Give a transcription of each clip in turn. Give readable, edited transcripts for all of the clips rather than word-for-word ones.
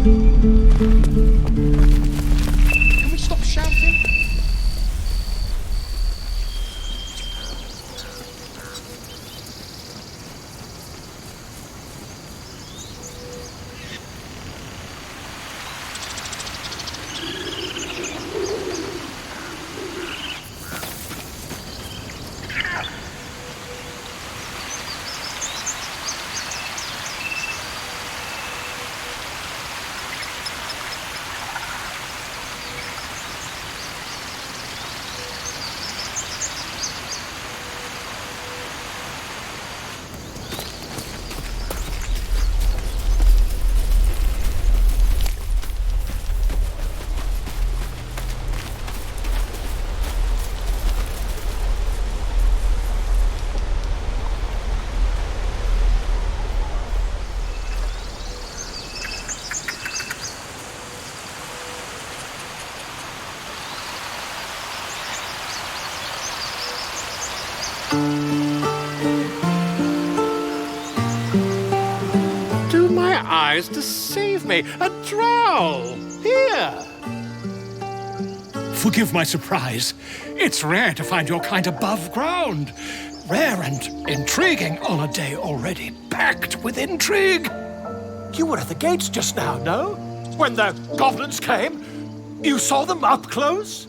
Can we stop shouting? Do my eyes deceive me? A drow! Here! Forgive my surprise. It's rare to find your kind above ground. Rare and intriguing on a day already packed with intrigue. You were at the gates just now, no? When the goblins came? You saw them up close?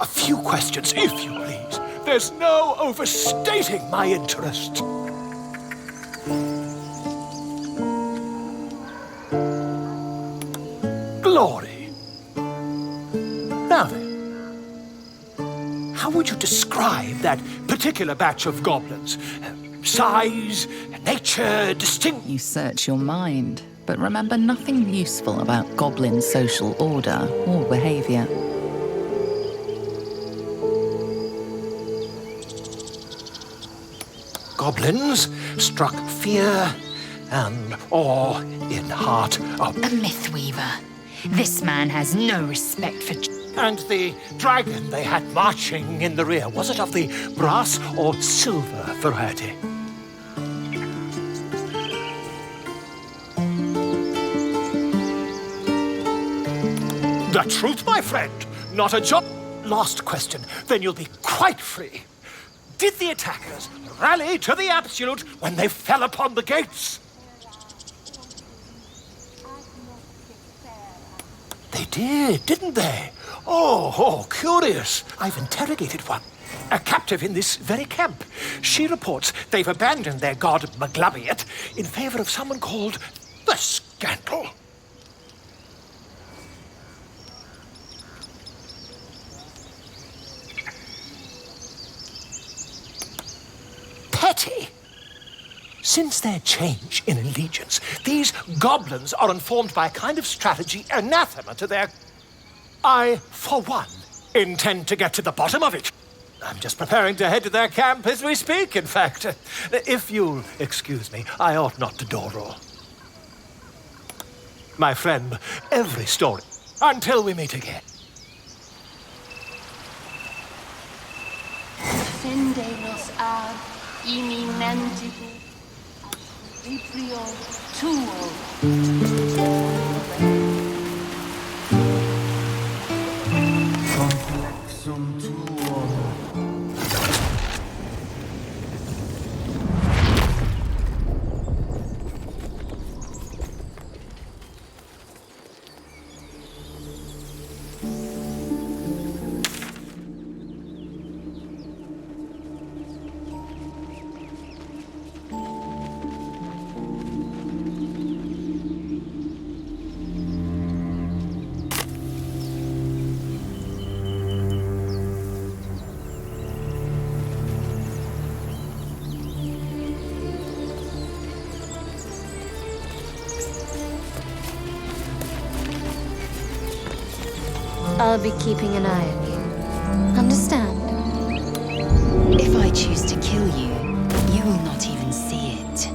A few questions, if you please. There's no overstating my interest. Glory. Now then, how would you describe that particular batch of goblins? Size, nature, distinct... You search your mind, but remember nothing useful about goblin social order or behavior. Goblins struck fear and awe in heart of... A myth weaver. This man has no respect for... And the dragon they had marching in the rear, was it of the brass or silver variety? The truth, my friend, not a job. Last question, then you'll be quite free. Did the attackers rally to the absolute when they fell upon the gates? They did, didn't they? Oh, curious. I've interrogated one. A captive in this very camp. She reports they've abandoned their god Maglabiet in favor of someone called the Scandal. Petty. Since their change in allegiance, these goblins are informed by a kind of strategy anathema to their... I, for one, intend to get to the bottom of it. I'm just preparing to head to their camp as we speak, in fact. If you'll excuse me, I ought not to door roll. My friend, every story, until we meet again. Senderos ad imminentibus vibrio tuo. Complexum tuo. I'll be keeping an eye on you. Understand? If I choose to kill you, you will not even see it.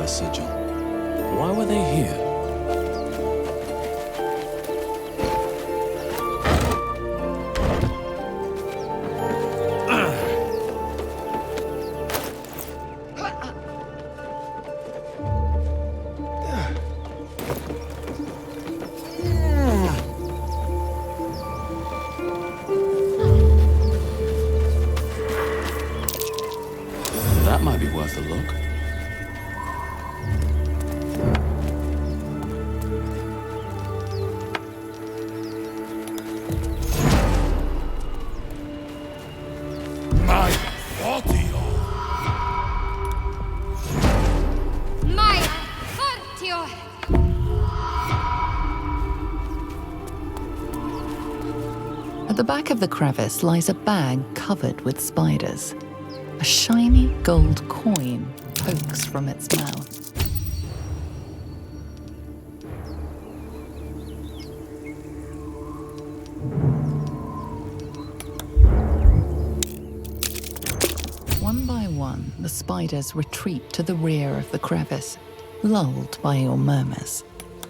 a sigil. Why were they here? That might be worth a look. My Fortio! Maya Fortio! At the back of the crevice lies a bag covered with spiders. A shiny gold coin pokes from its mouth. One by one, the spiders retreat to the rear of the crevice, lulled by your murmurs.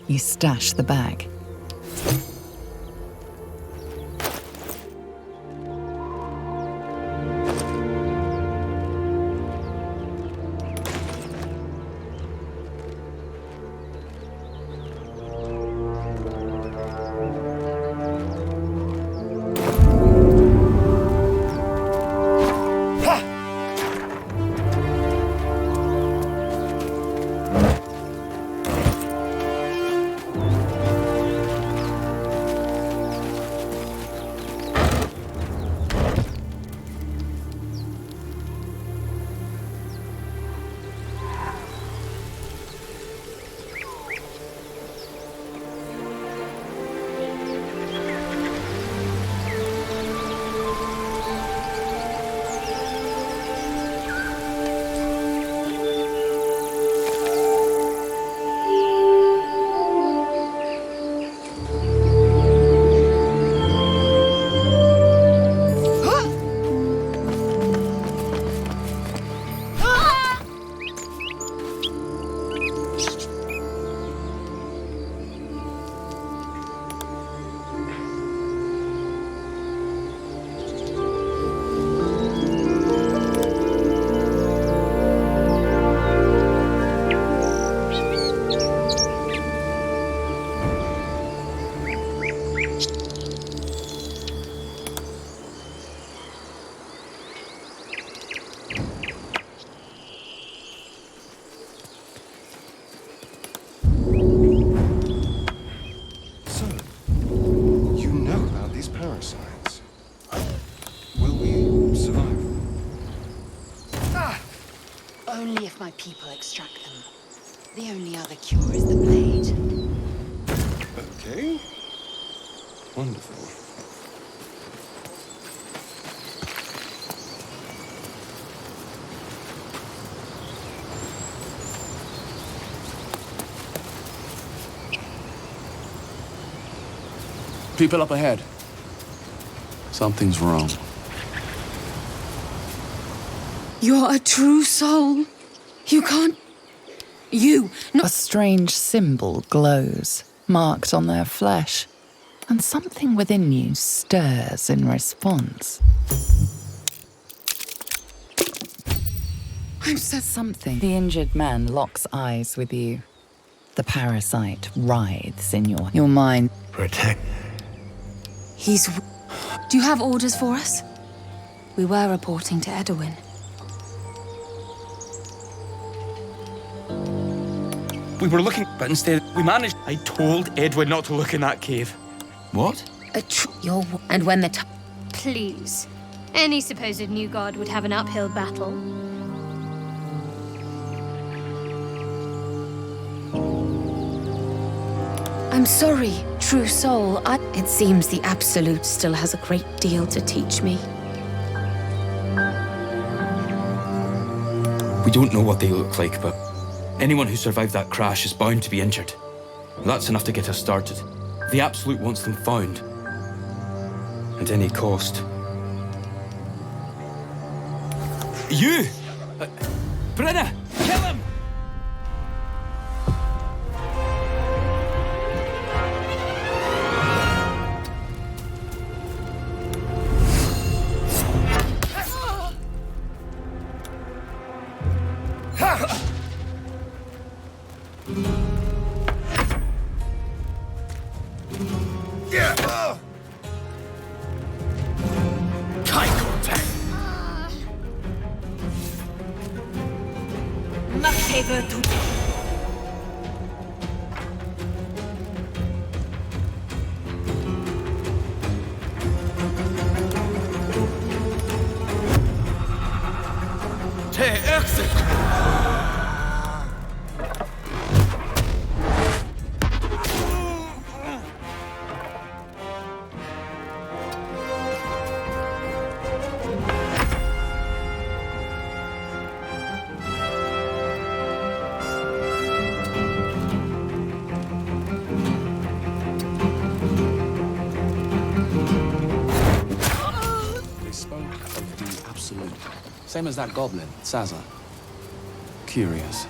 You stash the bag. So, you know about these parasites. Will we survive? Only if my people extract them. The only other cure is the blade. Okay. Wonderful. People up ahead. Something's wrong. You're a true soul. You can't... You... A strange symbol glows, marked on their flesh, and something within you stirs in response. I'm so... Something. The injured man locks eyes with you. The parasite writhes in your mind. Protect. He's... Do you have orders for us? We were reporting to Edwin. We were looking, but instead we managed. I told Edwin not to look in that cave. What? And when the Please. Any supposed new god would have an uphill battle. I'm sorry, true soul. It seems the Absolute still has a great deal to teach me. We don't know what they look like, but anyone who survived that crash is bound to be injured. That's enough to get us started. The Absolute wants them found. At any cost. You! Brenna! Kill him! They spoke of the absolute. Same as that goblin, Saza. Curious.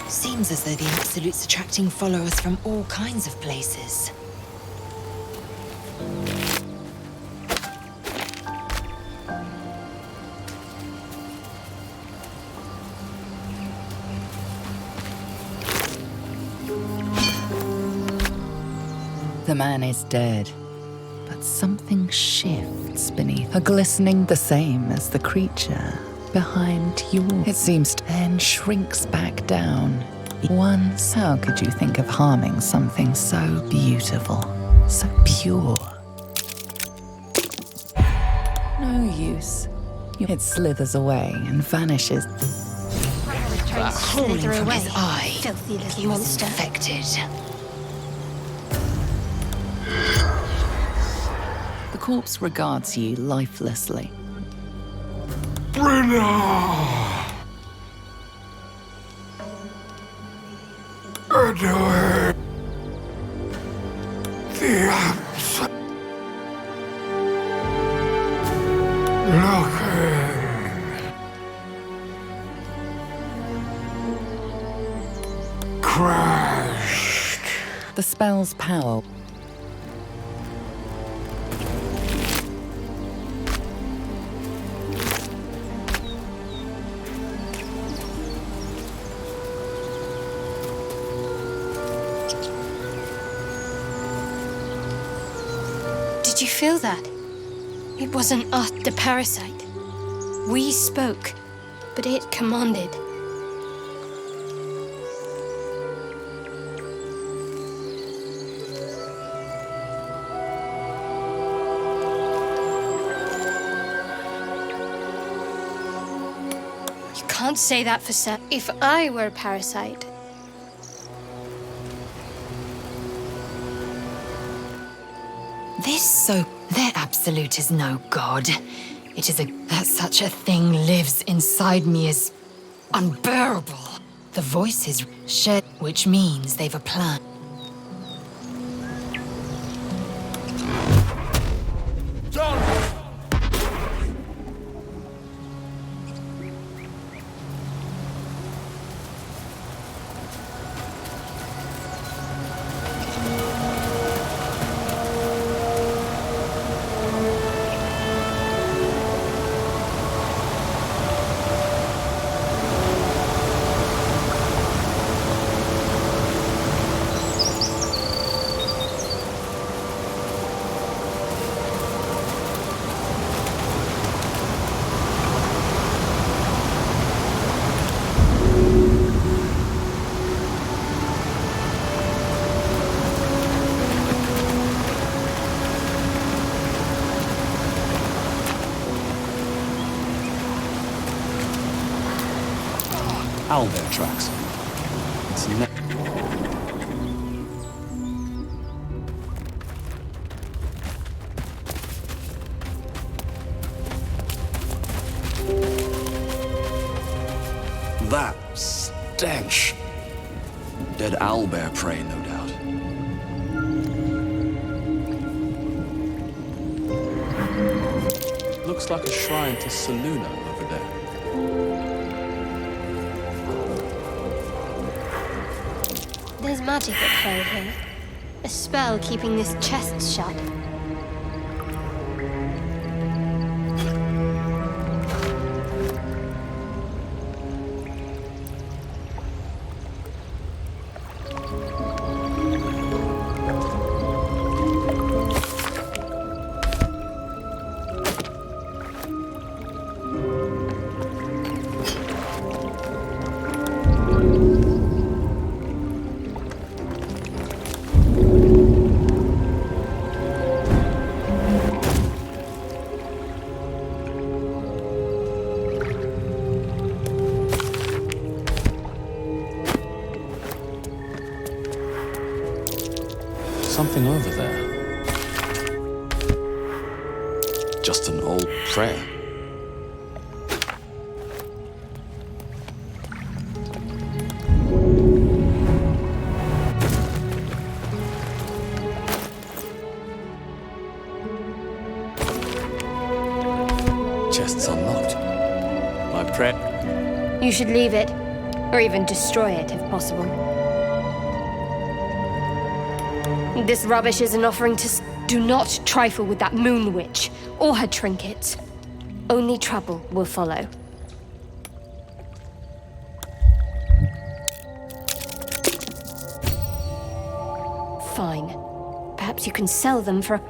Seems as though the Absolute's attracting followers from all kinds of places. The man is dead, but something shifts beneath, a glistening the same as the creature behind you. It seems to then shrinks back down. Once, how could you think of harming something so beautiful, so pure? No use. It slithers away and vanishes. Crawling from his eye. Filthy little He was monster. infected. The corpse regards you lifelessly. Adore the absolute. Looking. Crashed. The spell's power. Did you feel that? It wasn't us, the parasite. We spoke, but it commanded. You can't say that for certain. If I were a parasite, Their Absolute is no god. It is that such a thing lives inside me is unbearable. The voices shed, which means they've a plan. Owlbear tracks. It's that stench. Dead owlbear prey, no doubt. Looks like a shrine to Saluna over there. there's magic at play here. A spell keeping this chest shut. something over there. Just an old prayer. Chest's unlocked. My prayer. You should leave it, or even destroy it if possible. This rubbish is an offering to... Do not trifle with that moon witch, or her trinkets. Only trouble will follow. Fine. Perhaps you can sell them for...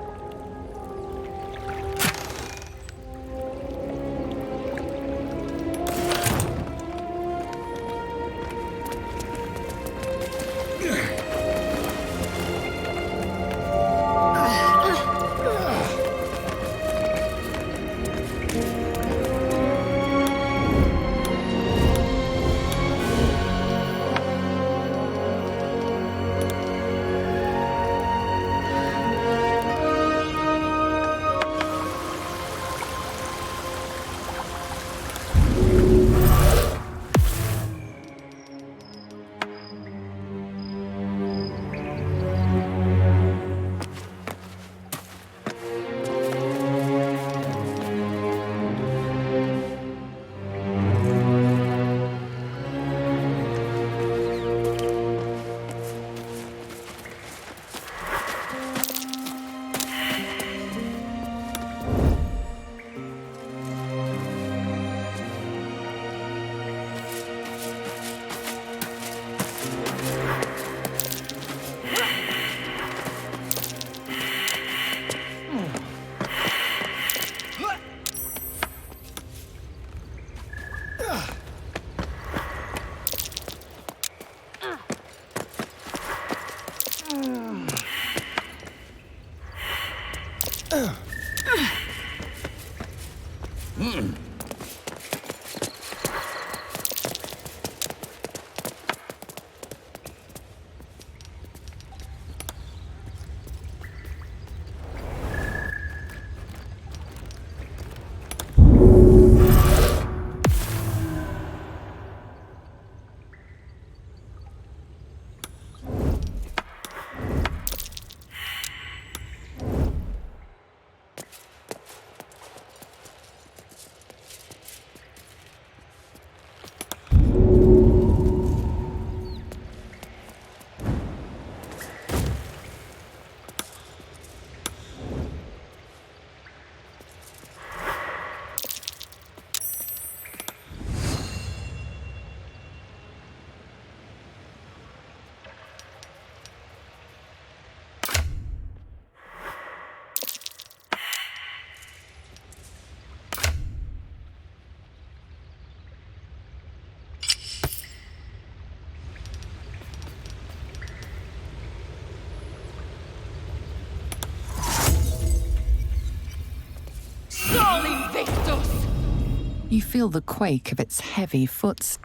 You feel the quake of its heavy footsteps.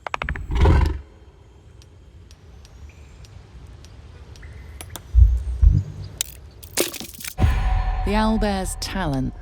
The owlbear's talent.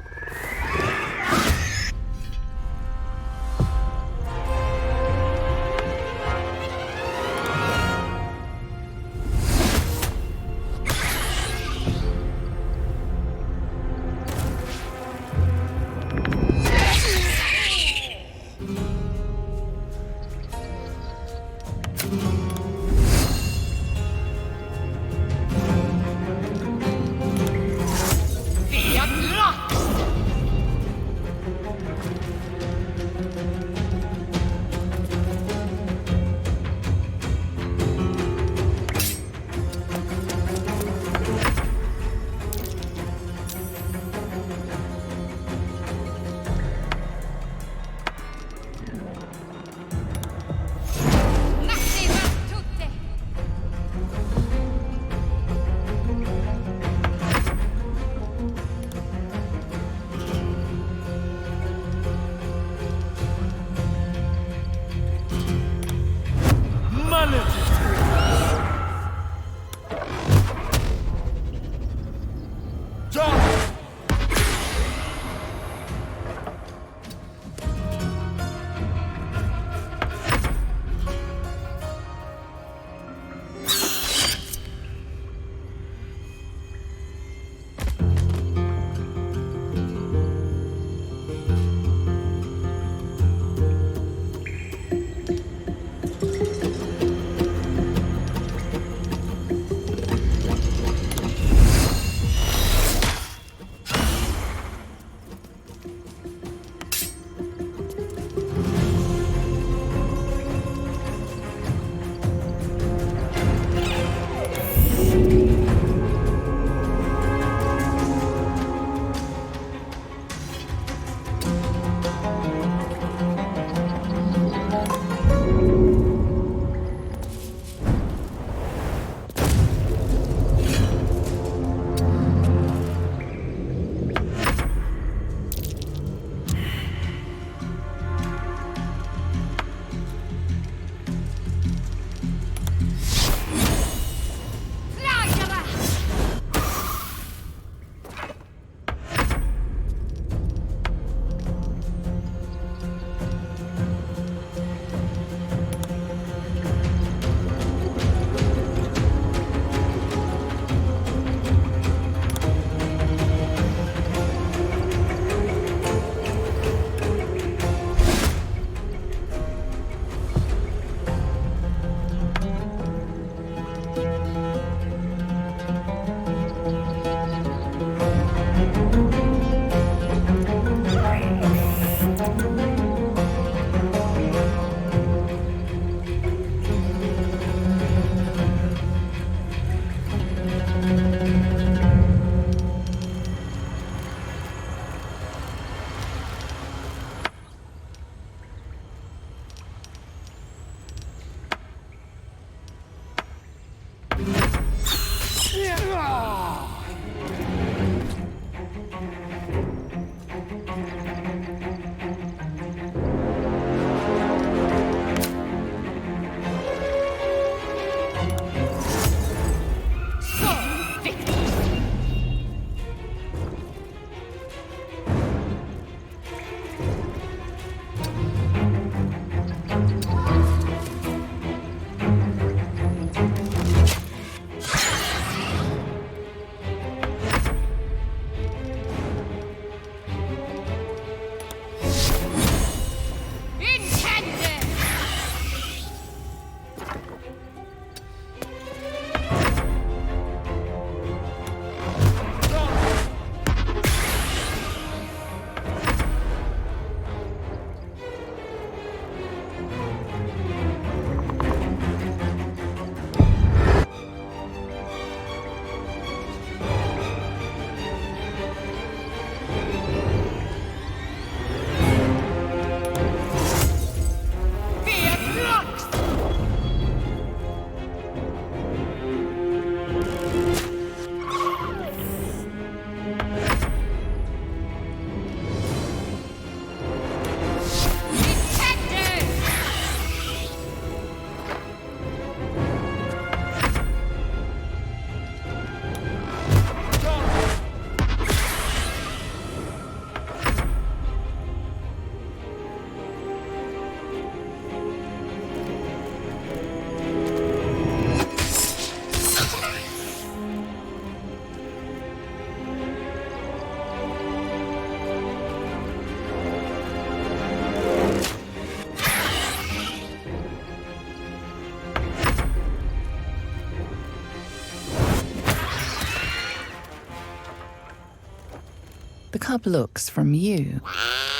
The cub looks from you.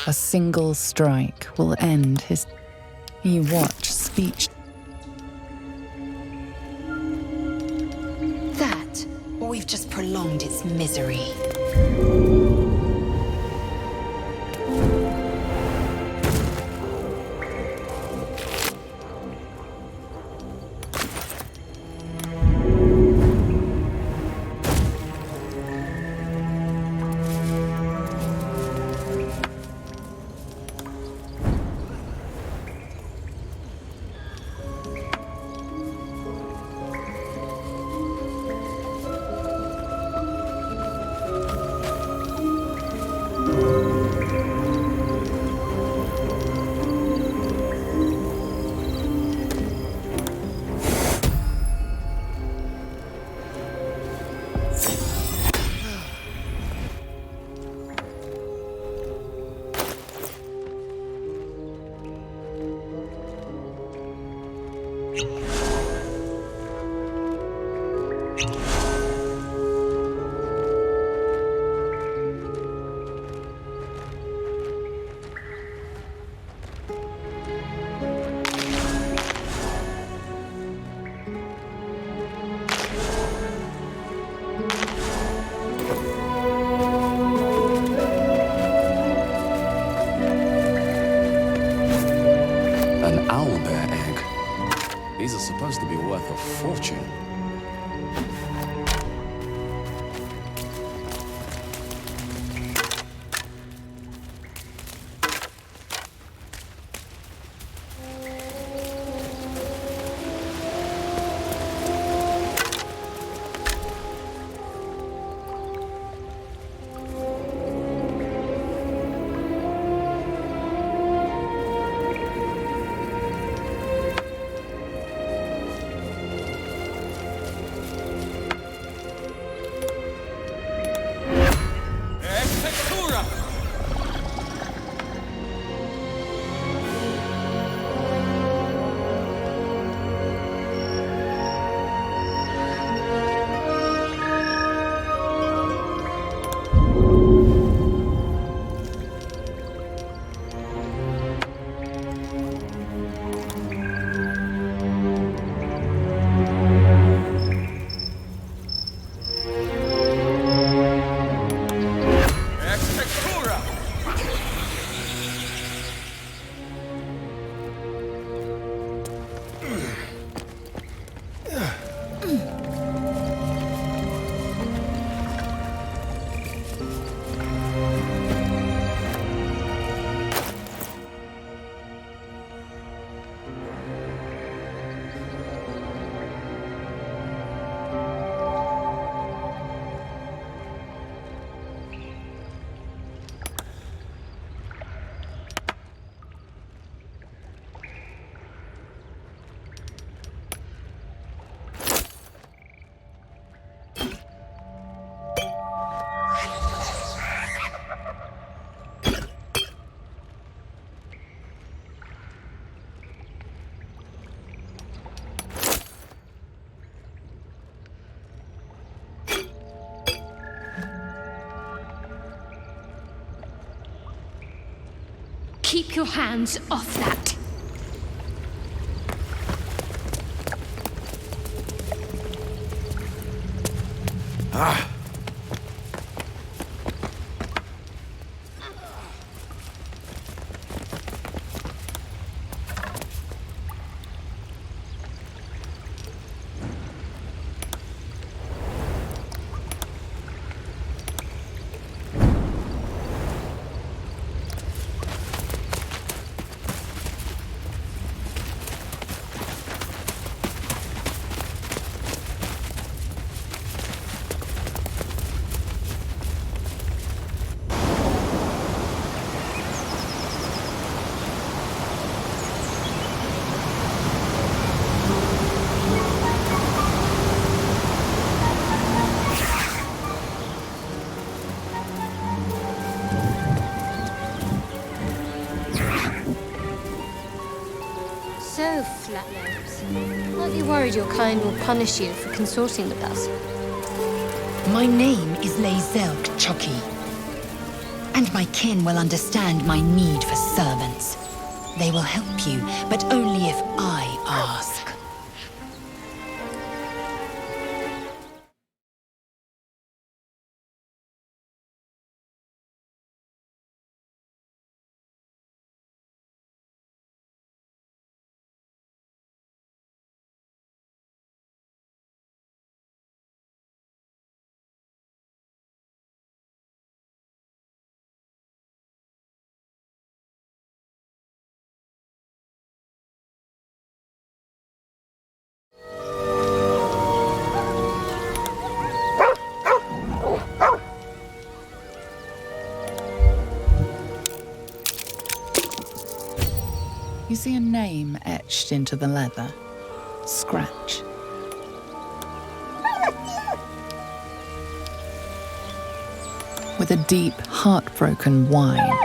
A single strike will end his... You watch speech. That, or we've just prolonged its misery. An owlbear egg. These are supposed to be worth a fortune. Keep your hands off that. So, Flatnose, aren't you worried your kind will punish you for consorting with us? My name is Lae'zel Chucky. And my kin will understand my need for servants. They will help you, but only if I ask. You see a name etched into the leather. Scratch. With a deep, heartbroken whine,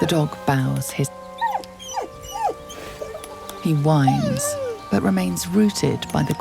the dog bows his... He whines, but remains rooted by the...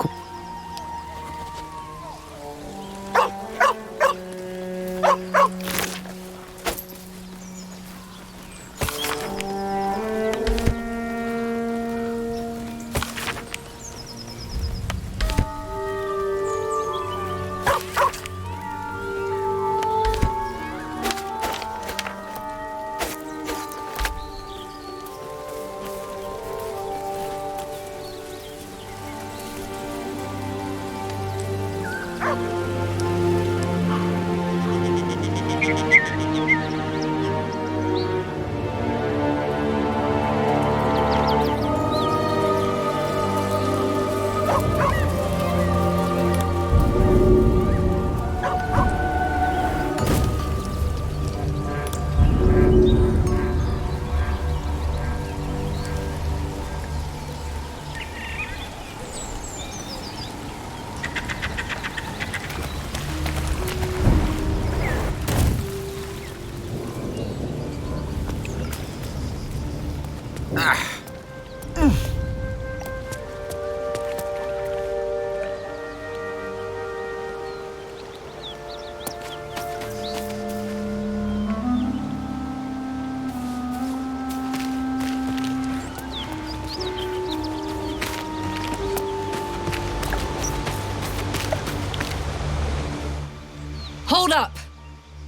Hold up!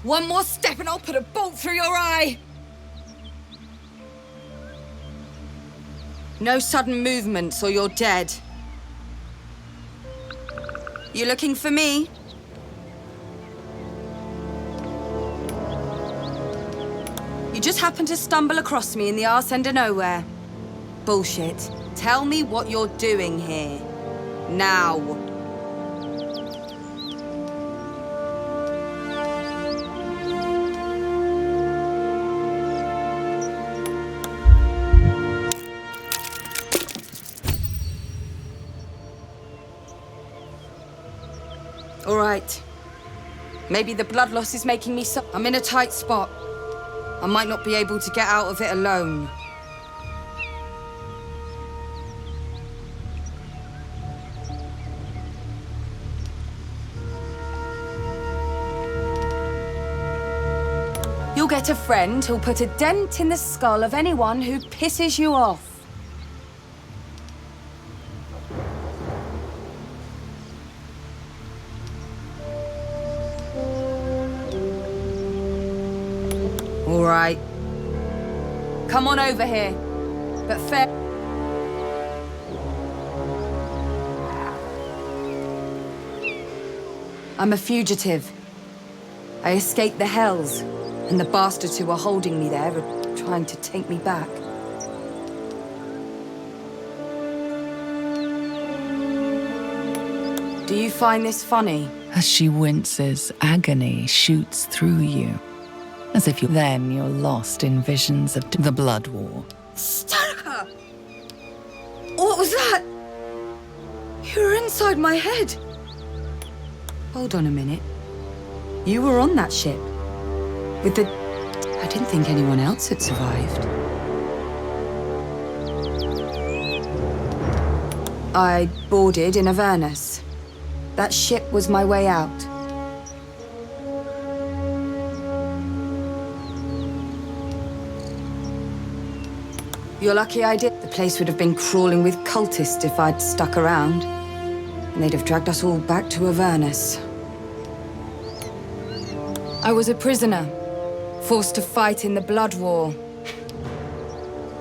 One more step and I'll put a bolt through your eye! No sudden movements or you're dead. You looking for me? You just happened to stumble across me in the arse end of nowhere. Bullshit. Tell me what you're doing here. Now. All right. Maybe the blood loss is making me so... I'm in a tight spot. I might not be able to get out of it alone. You'll get a friend who'll put a dent in the skull of anyone who pisses you off. All right. Come on over here. But fair... I'm a fugitive. I escaped the Hells, and the bastards who are holding me there are trying to take me back. Do you find this funny? As she winces, agony shoots through you. As if you're lost in visions of the Blood War. Starka! What was that? You were inside my head. Hold on a minute. You were on that ship. With the... I didn't think anyone else had survived. I boarded in Avernus. That ship was my way out. You're lucky I did. The place would have been crawling with cultists if I'd stuck around. And they'd have dragged us all back to Avernus. I was a prisoner, forced to fight in the Blood War.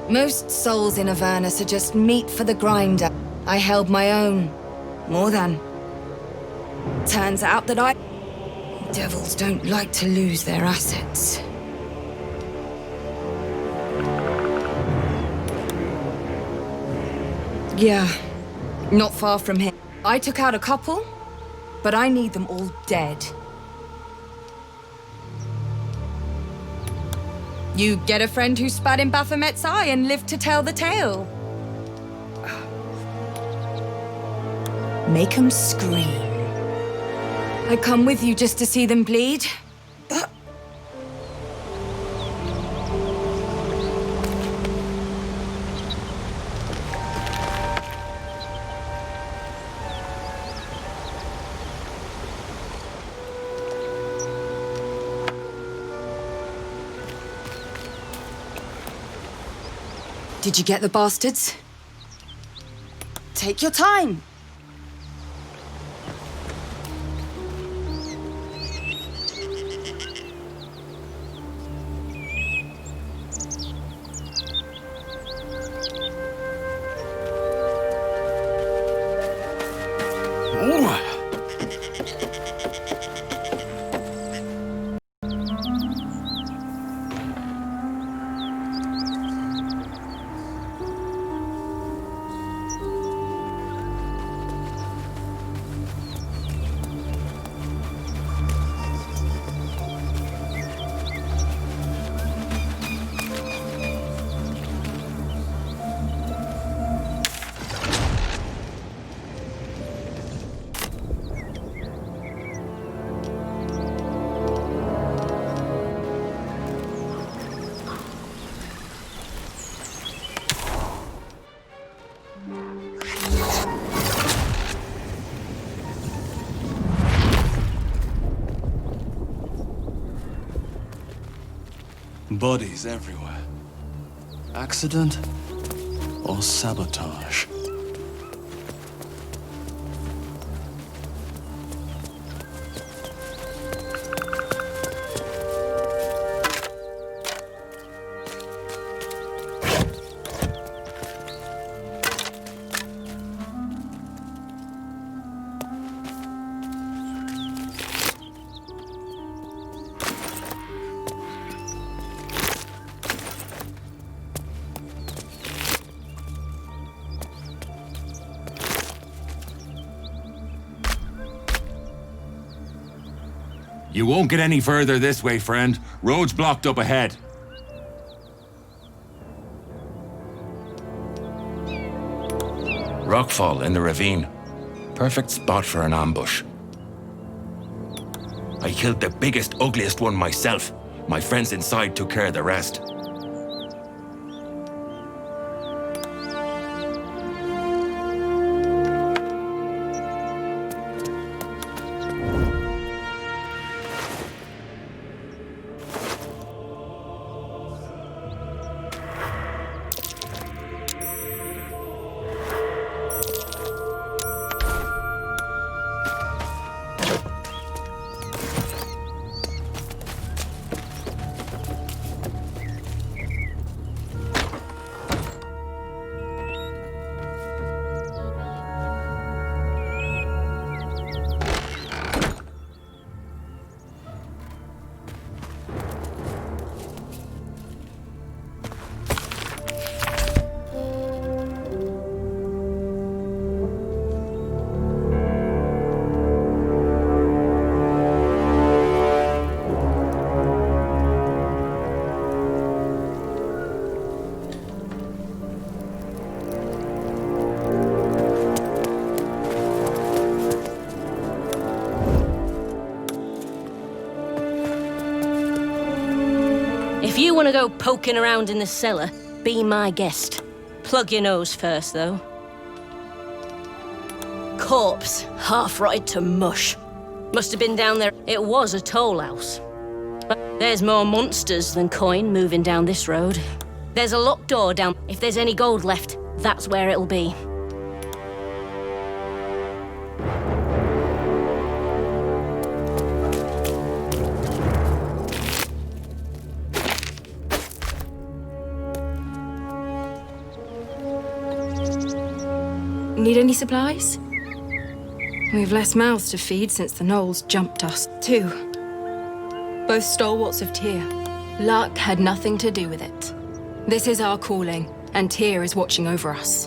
Most souls in Avernus are just meat for the grinder. I held my own. More than. Turns out that devils don't like to lose their assets. Yeah, not far from here. I took out a couple, but I need them all dead. You get a friend who spat in Baphomet's eye and lived to tell the tale. Make 'em scream. I come with you just to see them bleed. Did you get the bastards? Take your time. Bodies everywhere. Accident or sabotage? You won't get any further this way, friend. Road's blocked up ahead. Rockfall in the ravine. Perfect spot for an ambush. I killed the biggest, ugliest one myself. My friends inside took care of the rest. If you want to go poking around in the cellar, be my guest. Plug your nose first, though. Corpse, half rotted to mush. Must have been down there. It was a toll house. But there's more monsters than coin moving down this road. There's a locked door down. If there's any gold left, that's where it'll be. Need any supplies? We've less mouths to feed since the gnolls jumped us, too. Both stalwarts of Tyr. Luck had nothing to do with it. This is our calling, and Tyr is watching over us.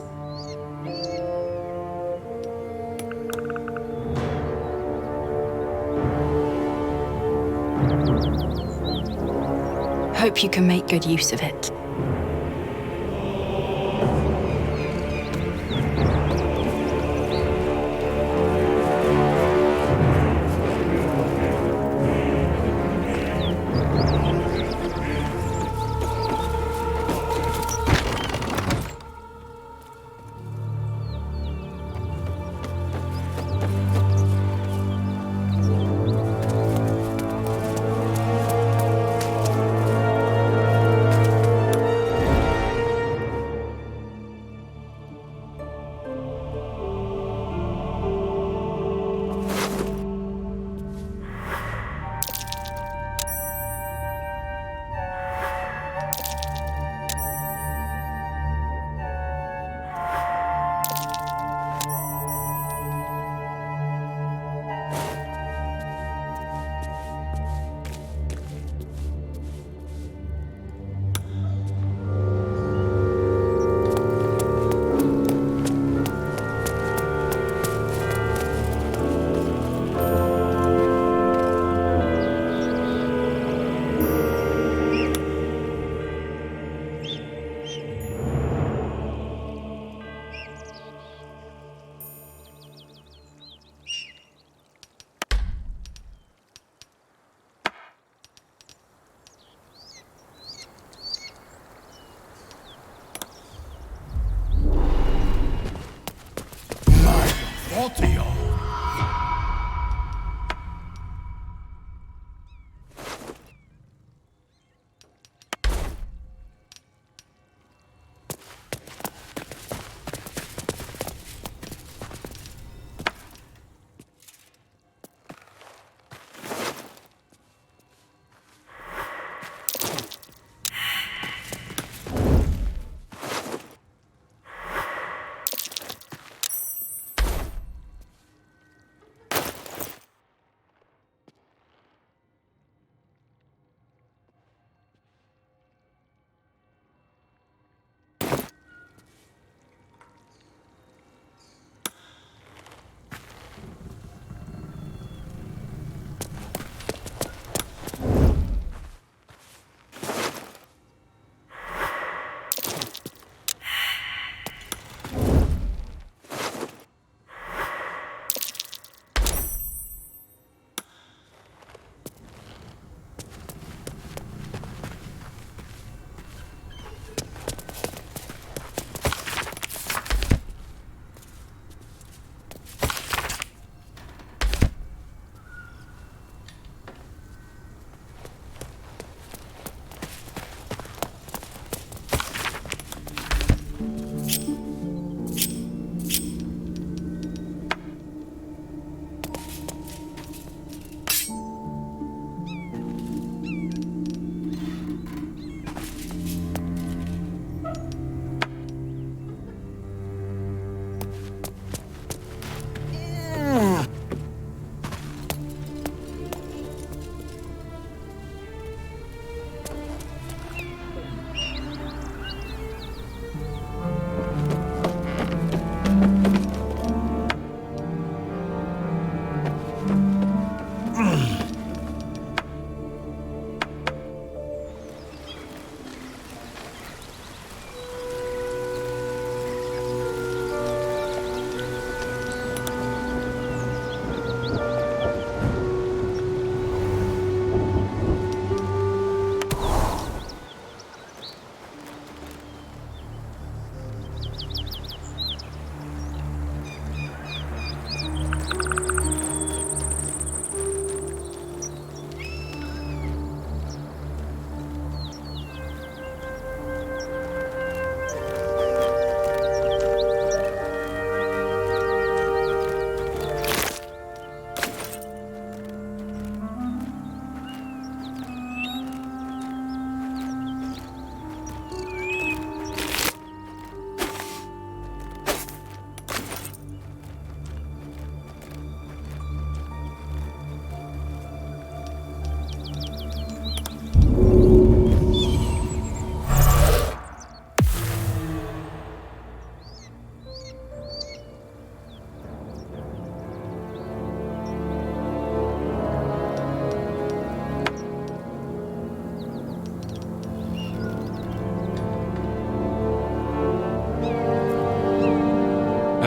Hope you can make good use of it.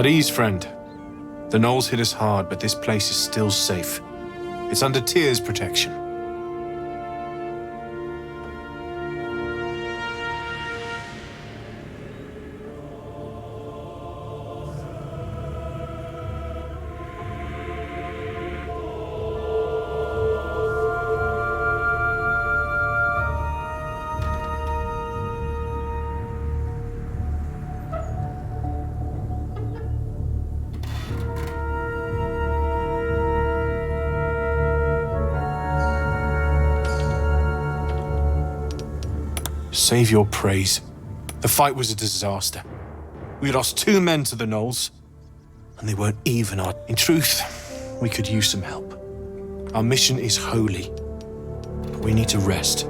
At ease, friend. The gnolls hit us hard, but this place is still safe. It's under Tyr's protection. Save your praise. The fight was a disaster. We lost 2 men to the gnolls, and they weren't even our... In truth, we could use some help. Our mission is holy, but we need to rest.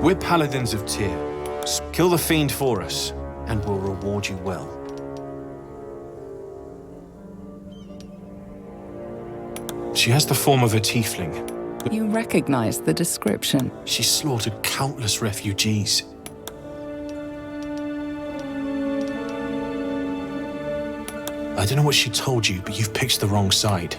We're paladins of Tyr. Kill the fiend for us, and we'll reward you well. She has the form of a tiefling. You recognize the description. She slaughtered countless refugees. I don't know what she told you, but you've picked the wrong side.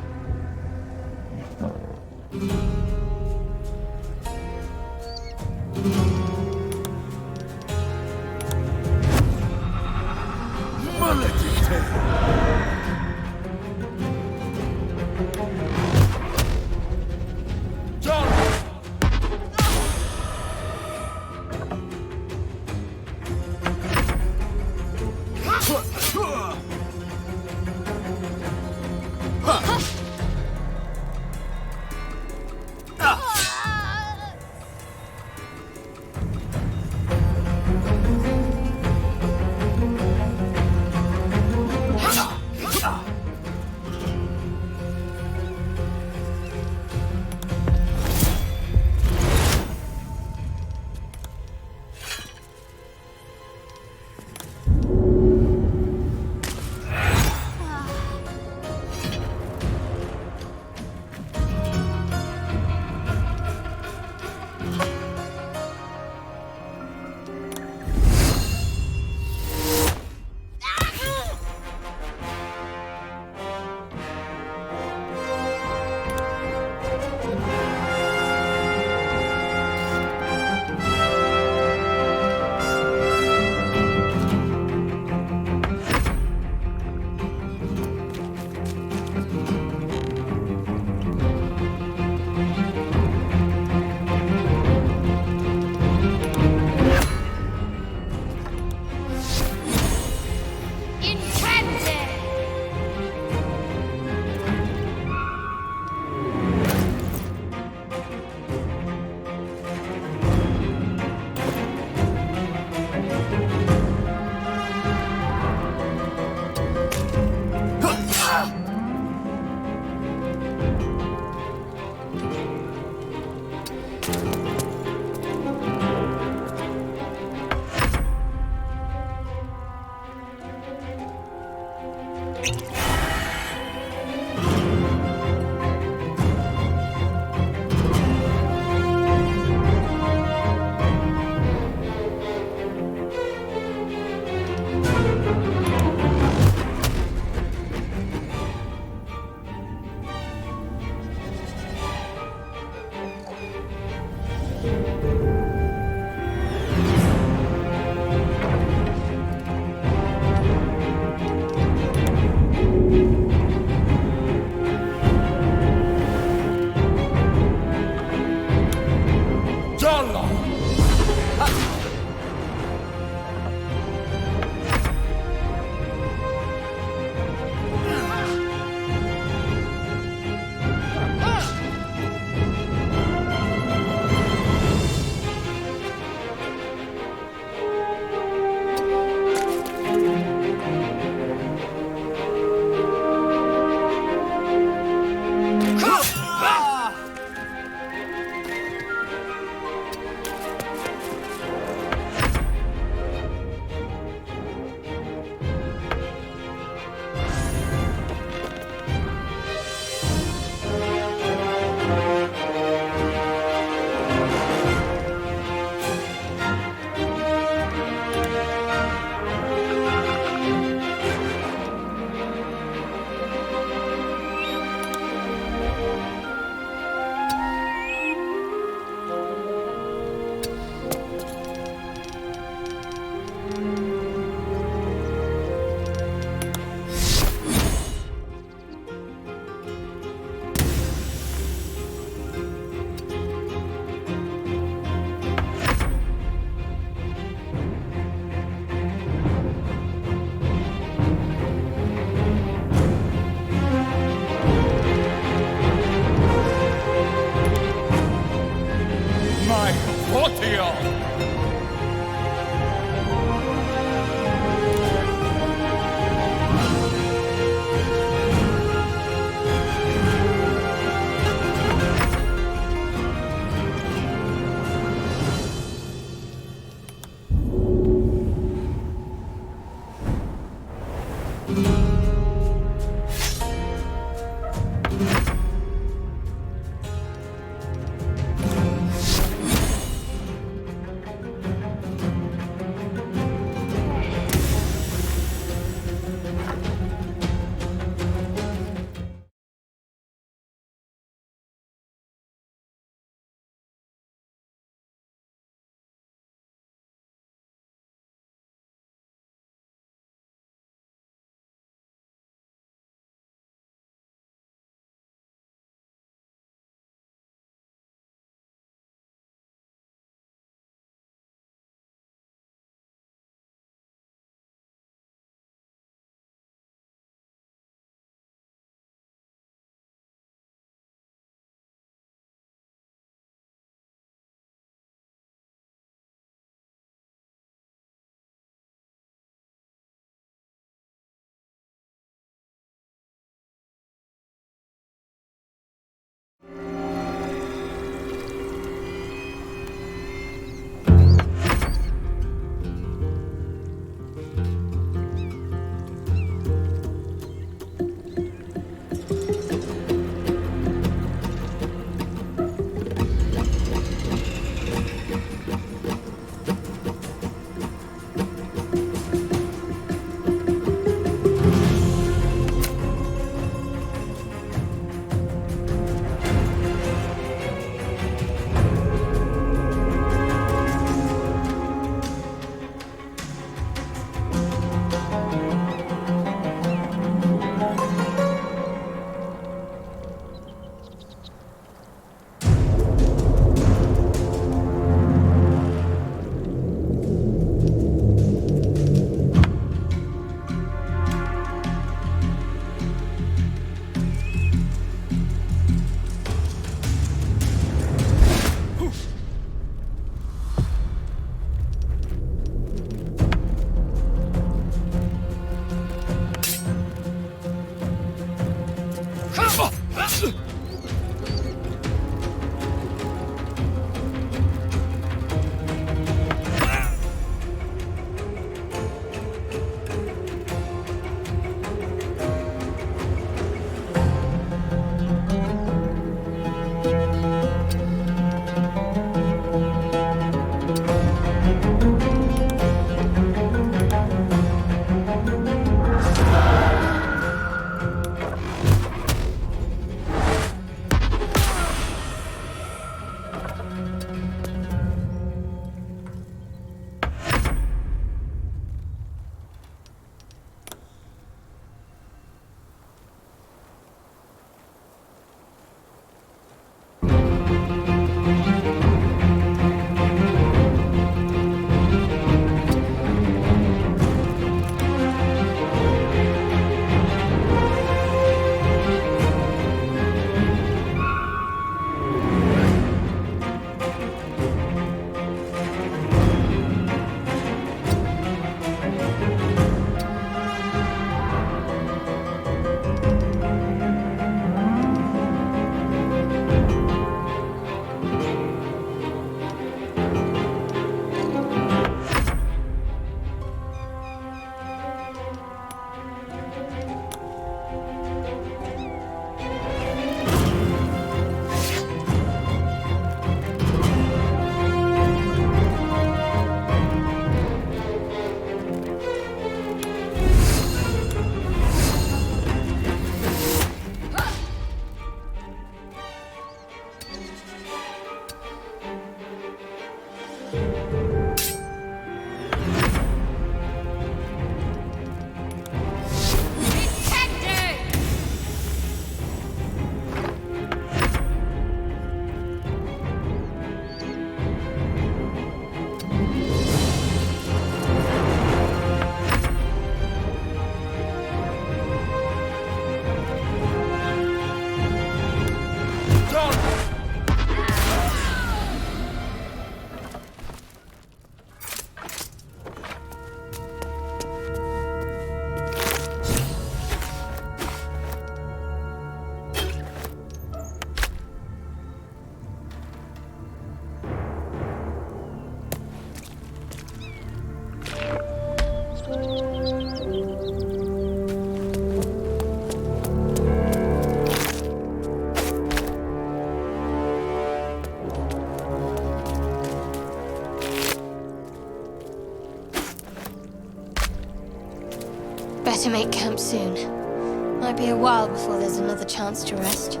Better make camp soon. Might be a while before there's another chance to rest.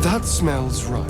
That smells right.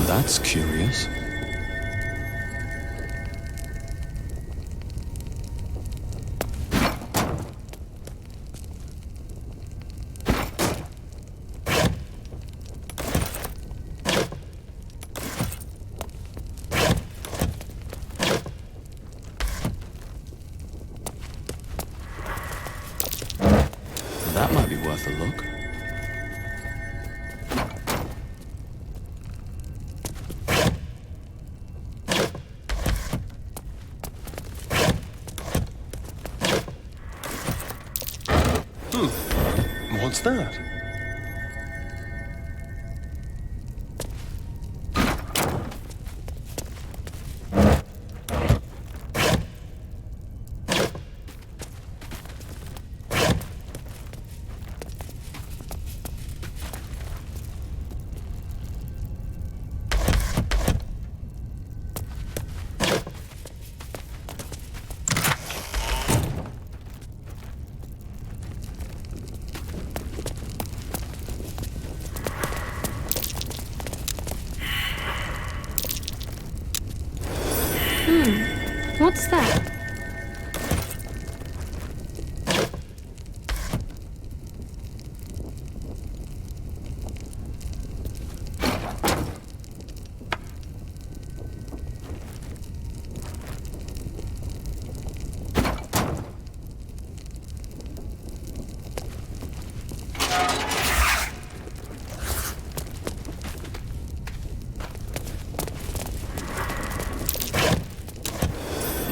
That's curious. That might be worth a look. What's that? What's that?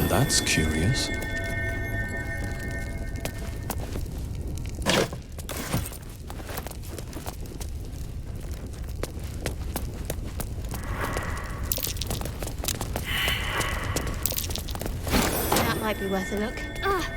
That's curious. That might be worth a look. Ah!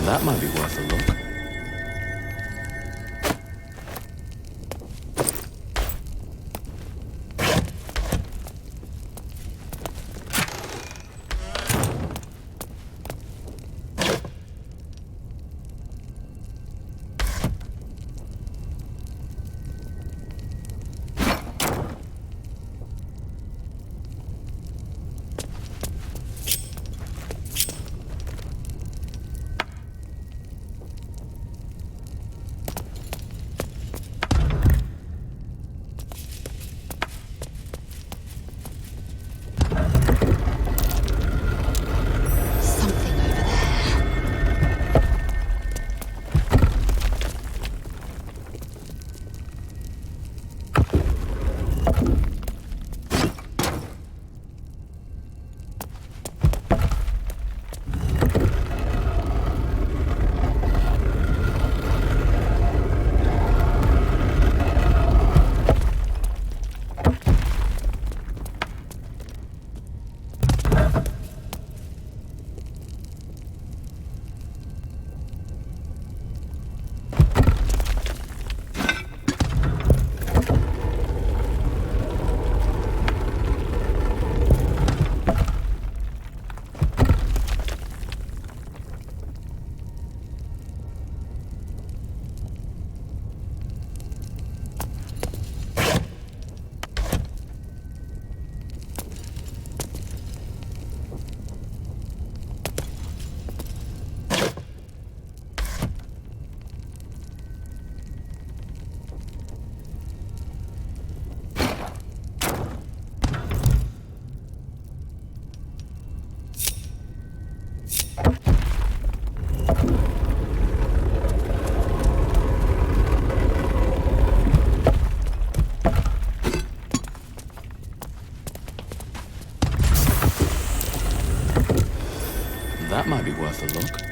That might be worth a look. That might be worth a look.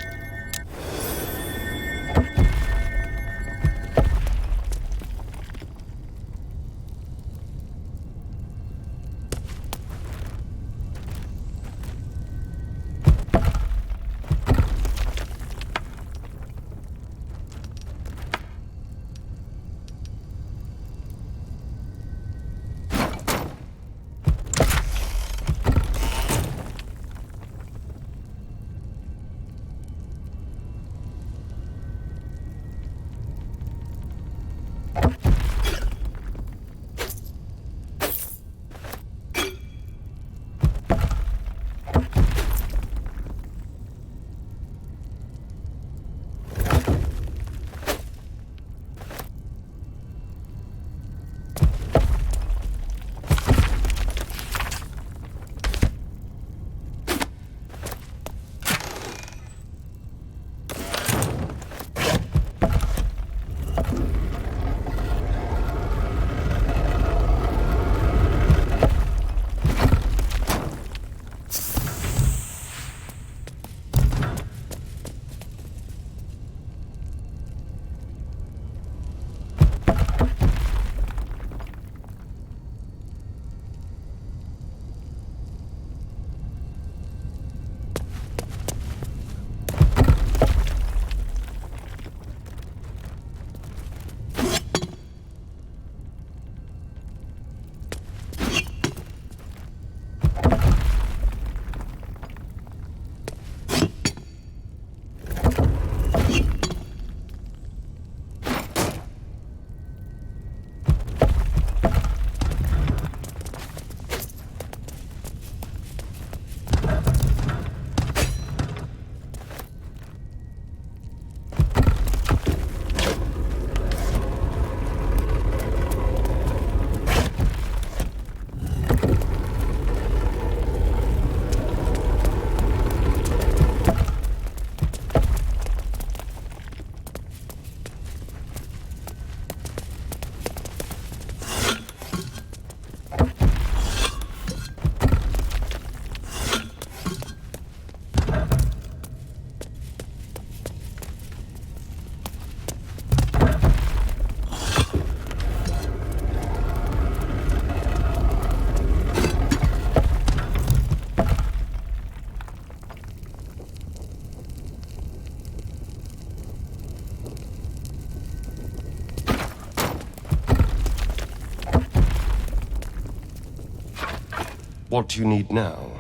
What do you need now?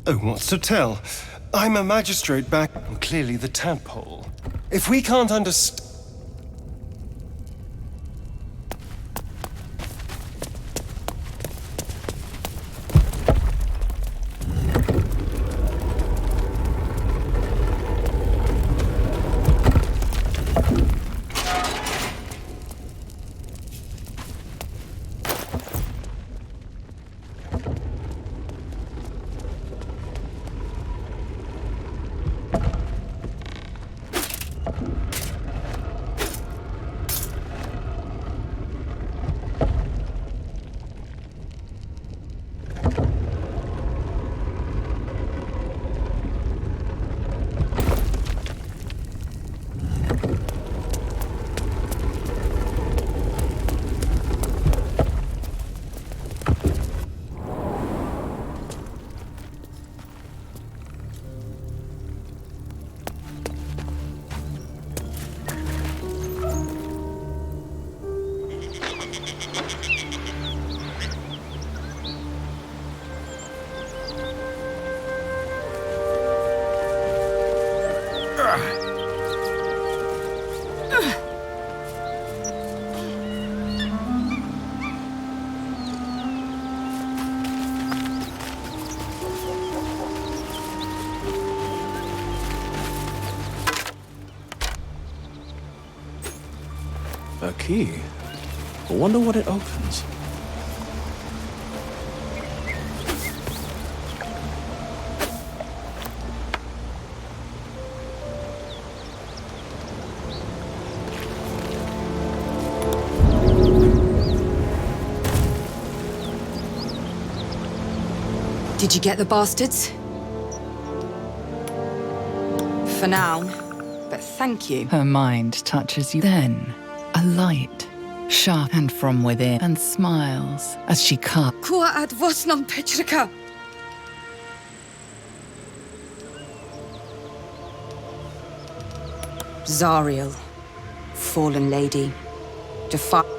Oh, what's to tell? I'm a magistrate back... Clearly the tadpole. If we can't understand... A key? I wonder what it opens. Did you get the bastards? For now, but thank you. Her mind touches you. Then, a light, sharp and from within, and smiles as she cuts. Kua ad vosnam petrika. Zariel, fallen lady.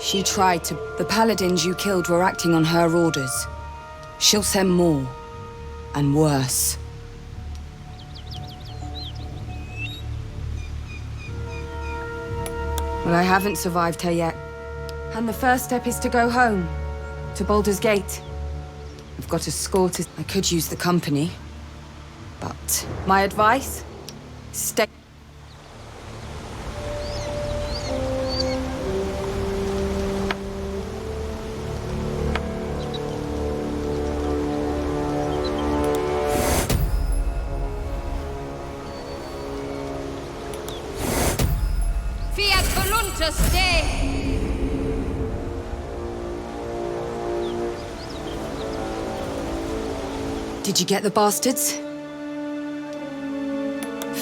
She tried to... The paladins you killed were acting on her orders. She'll send more, and worse. Well, I haven't survived her yet. And the first step is to go home. To Baldur's Gate. I've got a score to... I could use the company. But my advice? Stay... Fiat voluntas Dei! Did you get the bastards?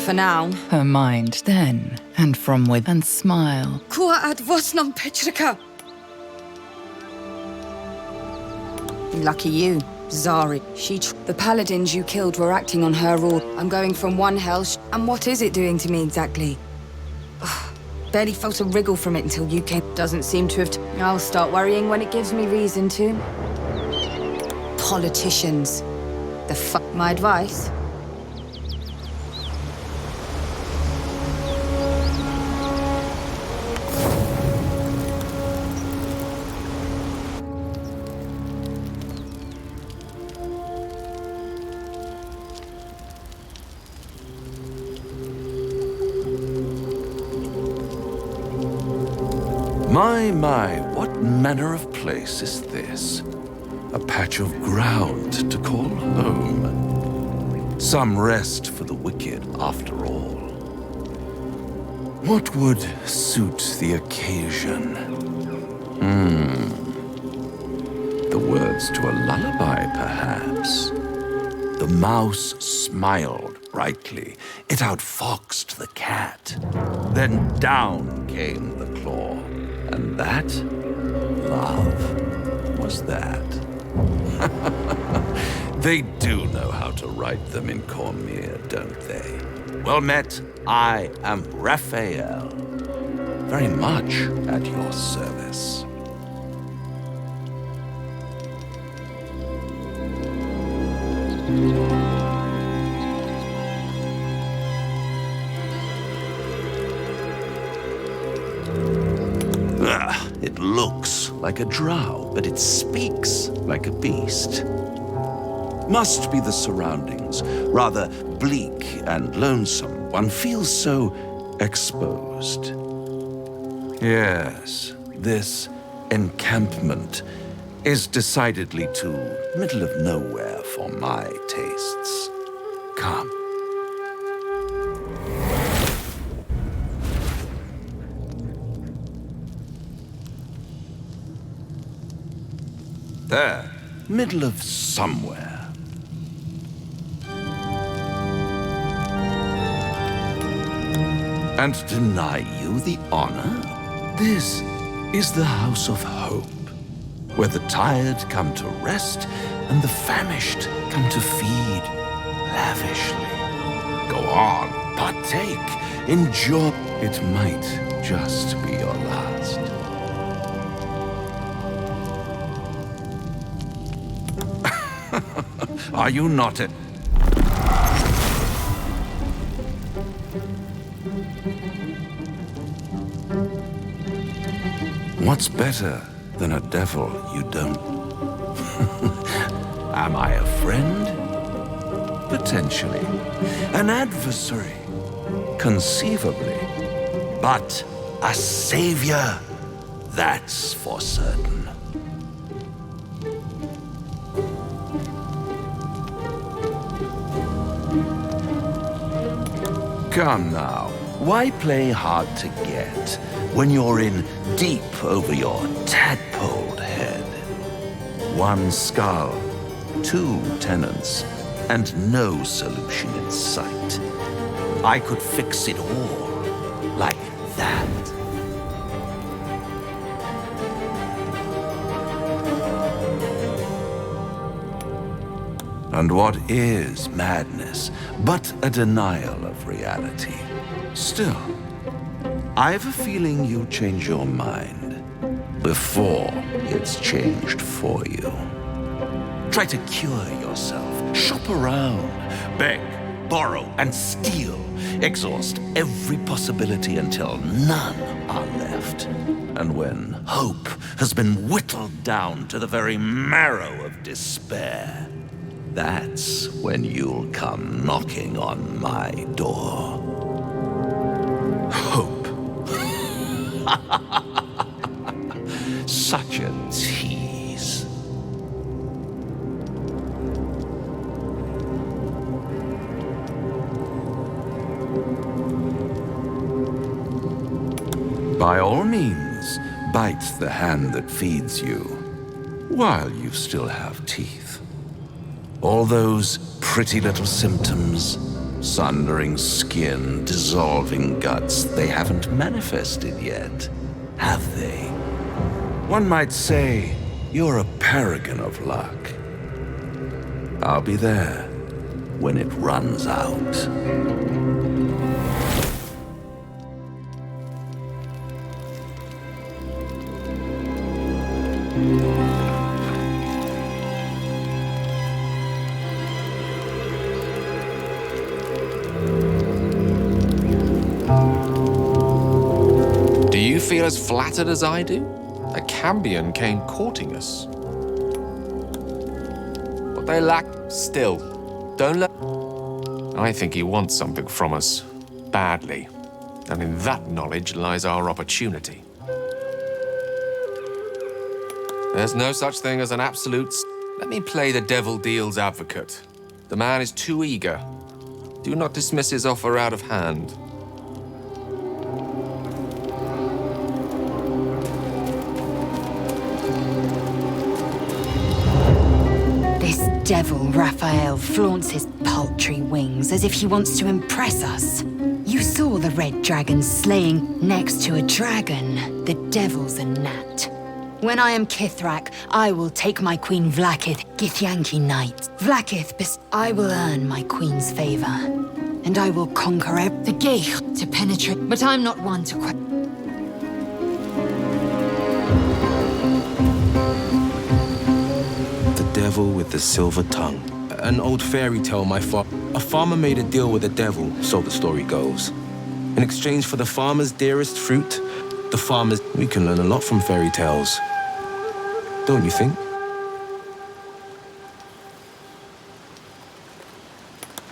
For now. Her mind then, and from within, and smile. Kua ad vosnam petrika. Lucky you, Zari. The paladins you killed were acting on her order. I'm going from one hell and what is it doing to me exactly? Barely felt a wriggle from it until you came. Doesn't seem to have... I'll start worrying when it gives me reason to. Politicians. My advice? My, what manner of place is this? A patch of ground to call home. Some rest for the wicked, after all. What would suit the occasion? The words to a lullaby, perhaps. The mouse smiled brightly. It outfoxed the cat. Then down came the claw. And that, love, was that. They do know how to write them in Cormier, don't they? Well met, I am Raphael. Very much at your service. It looks like a drow, but it speaks like a beast. Must be the surroundings, rather bleak and lonesome. One feels so exposed. Yes, this encampment is decidedly too middle of nowhere for my tastes. Come. There, middle of somewhere. And deny you the honor? This is the House of Hope, where the tired come to rest and the famished come to feed lavishly. Go on, partake, enjoy. It might just be your last. Are you not a... What's better than a devil you don't? Am I a friend? Potentially. An adversary? Conceivably. But a savior? That's for certain. Come now, why play hard to get when you're in deep over your tadpoled head? One skull, two tenants, and no solution in sight. I could fix it all, like that. And what is madness but a denial of reality? Still, I've a feeling you'll change your mind before it's changed for you. Try to cure yourself, shop around, beg, borrow, and steal. Exhaust every possibility until none are left. And when hope has been whittled down to the very marrow of despair, that's when you'll come knocking on my door. Hope. Such a tease. By all means, bite the hand that feeds you, while you still have teeth. All those pretty little symptoms, sundering skin, dissolving guts, they haven't manifested yet, have they? One might say you're a paragon of luck. I'll be there when it runs out. Do you feel as flattered as I do? A Cambion came courting us. What they lack, still. Don't let... I think he wants something from us. Badly. And in that knowledge lies our opportunity. There's no such thing as an absolute... Let me play the devil deals advocate. The man is too eager. Do not dismiss his offer out of hand. This devil, Raphael, flaunts his paltry wings as if he wants to impress us. You saw the red dragon slaying next to a dragon. The devil's a gnat. When I am Kithrak, I will take my queen Vlaakith, Githyanki knight. Vlaakith, I will earn my queen's favor. And I will conquer the Geich to penetrate. But I'm not one to The devil with the silver tongue. an old fairy tale a farmer made a deal with the devil, so the story goes. In exchange for the farmer's dearest fruit, we can learn a lot from fairy tales. Don't you think?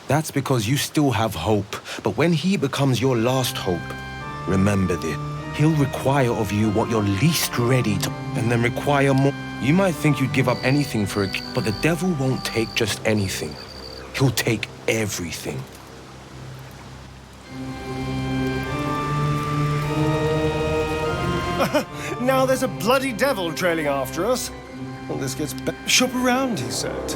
That's because you still have hope. But when he becomes your last hope, remember this. He'll require of you what you're least ready to, and then require more. You might think you'd give up anything for it, but the devil won't take just anything. He'll take everything. Now there's a bloody devil trailing after us. Well, this gets shop around, he said.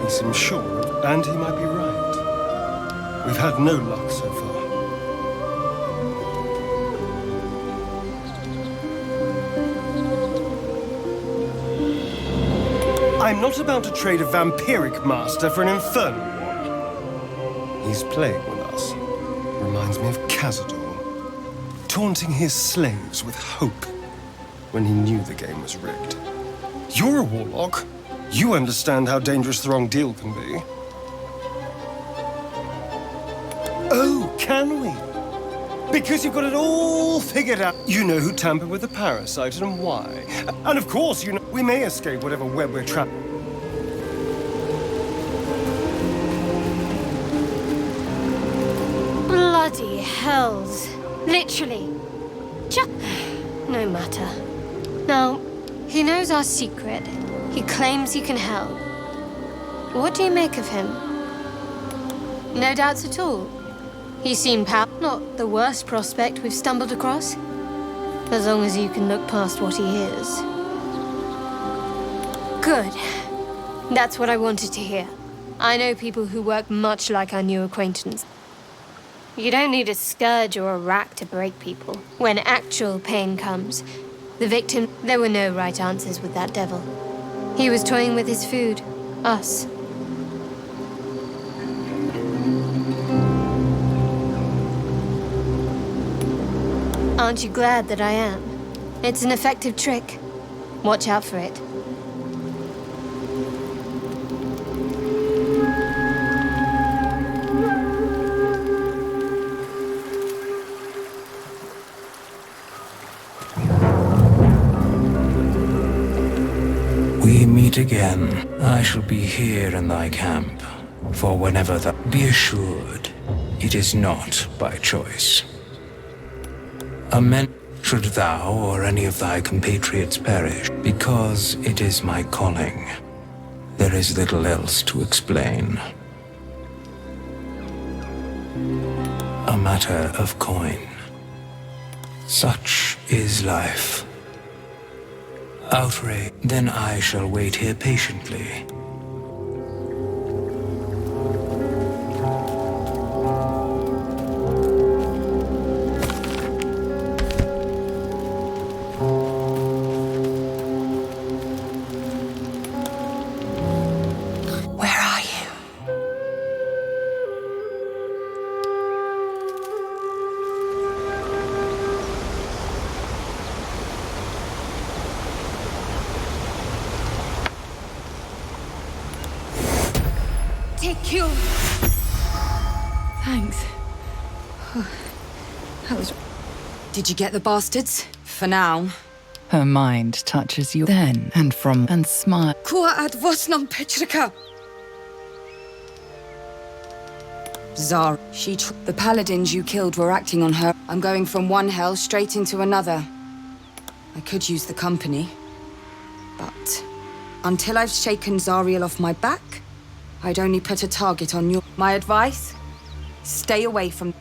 He seems sure, and he might be right. We've had no luck so far. I'm not about to trade a vampiric master for an infernal one. He's playing with us. Reminds me of Cazador, taunting his slaves with hope when he knew the game was rigged. You're a warlock. You understand how dangerous the wrong deal can be. Oh, can we? Because you've got it all figured out. You know who tampered with the parasite and why. And of course, you know we may escape whatever web we're trapped. Bloody hells. Literally. Just... No matter. Now, he knows our secret. He claims he can help. What do you make of him? No doubts at all. He seemed not the worst prospect we've stumbled across. As long as you can look past what he is. Good. That's what I wanted to hear. I know people who work much like our new acquaintance. You don't need a scourge or a rack to break people. When actual pain comes, the victim... There were no right answers with that devil. He was toying with his food. Us. Aren't you glad that I am? It's an effective trick. Watch out for it. We meet again. I shall be here in thy camp, for whenever be assured, it is not by choice. Amen. Should thou or any of thy compatriots perish, because it is my calling. There is little else to explain. A matter of coin. Such is life. Outrage, then I shall wait here patiently. Take you. Thanks. That was... Did you get the bastards? For now. Her mind touches you then and from and smile. Kua ad vosnam petrika. Zara, the paladins you killed were acting on her. I'm going from one hell straight into another. I could use the company, but until I've shaken Zariel off my back, I'd only put a target on you. My advice? Stay away from...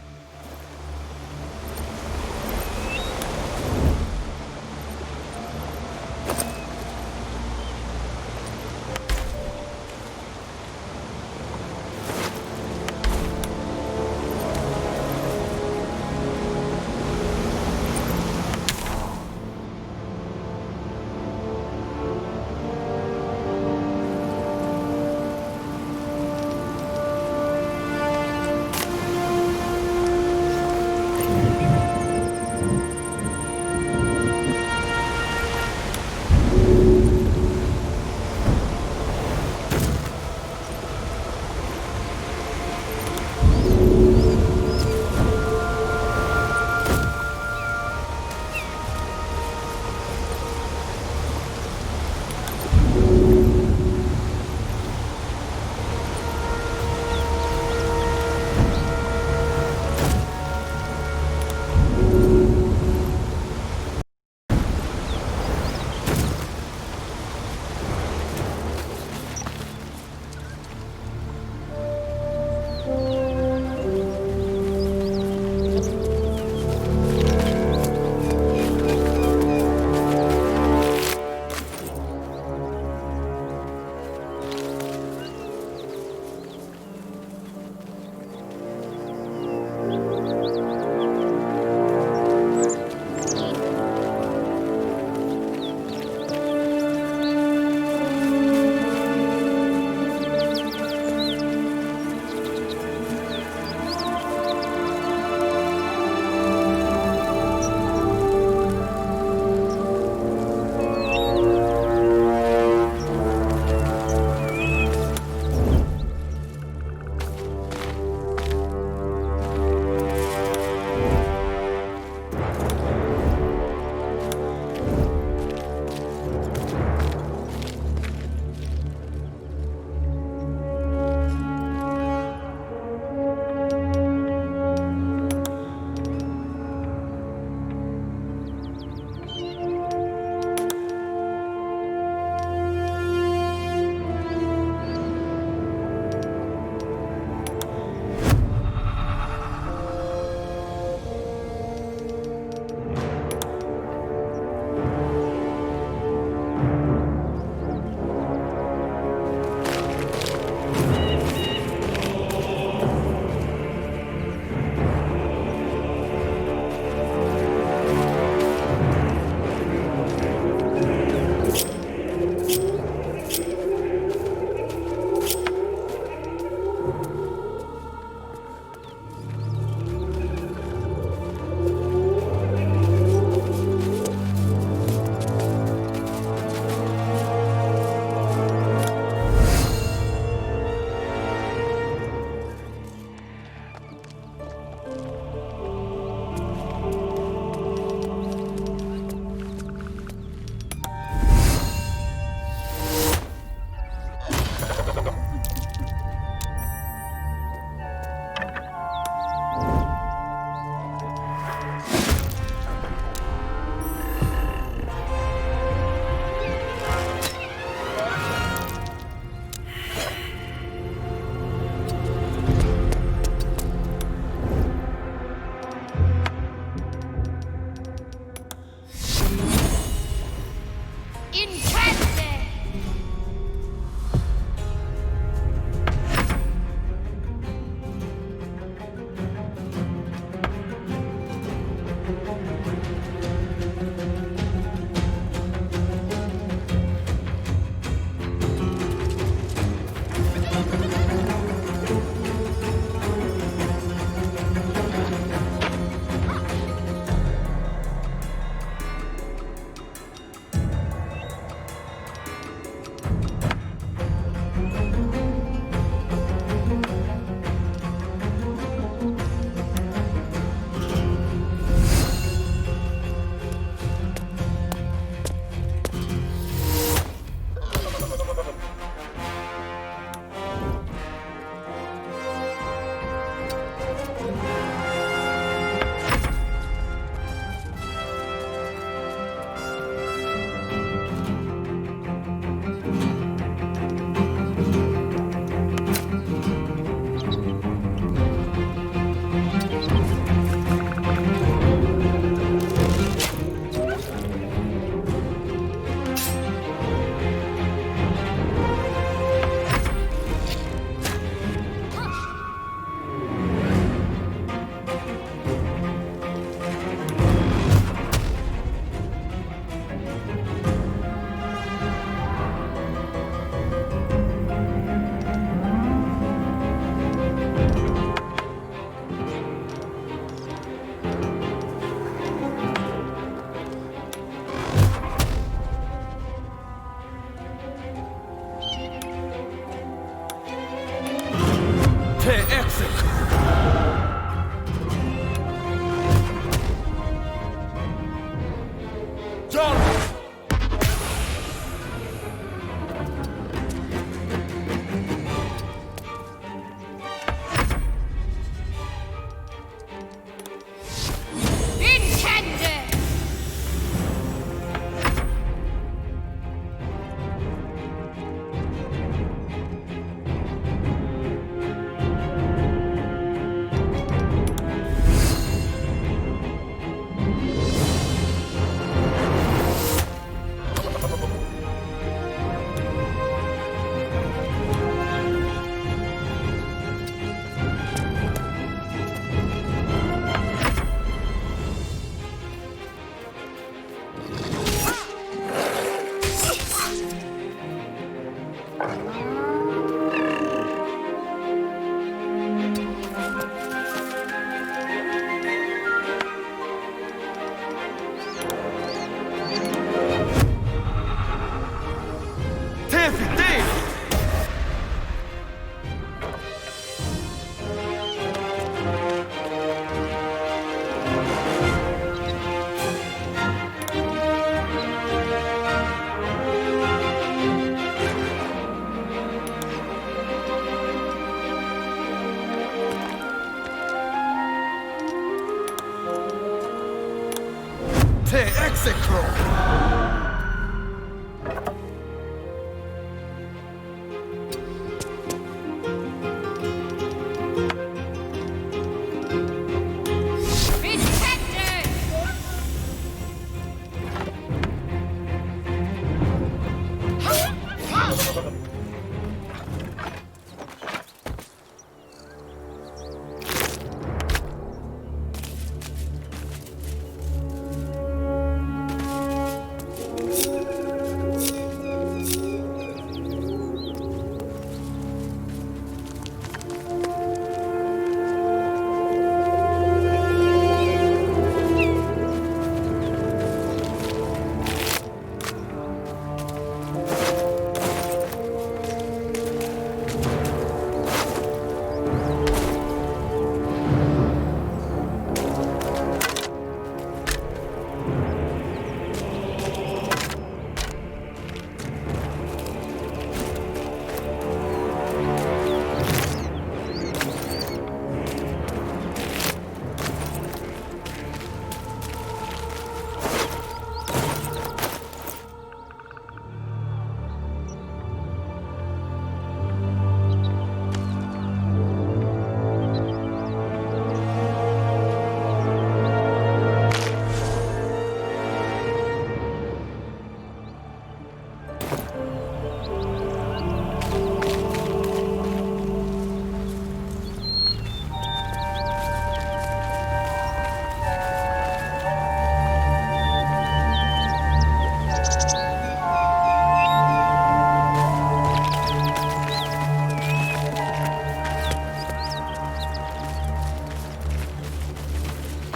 Te execro!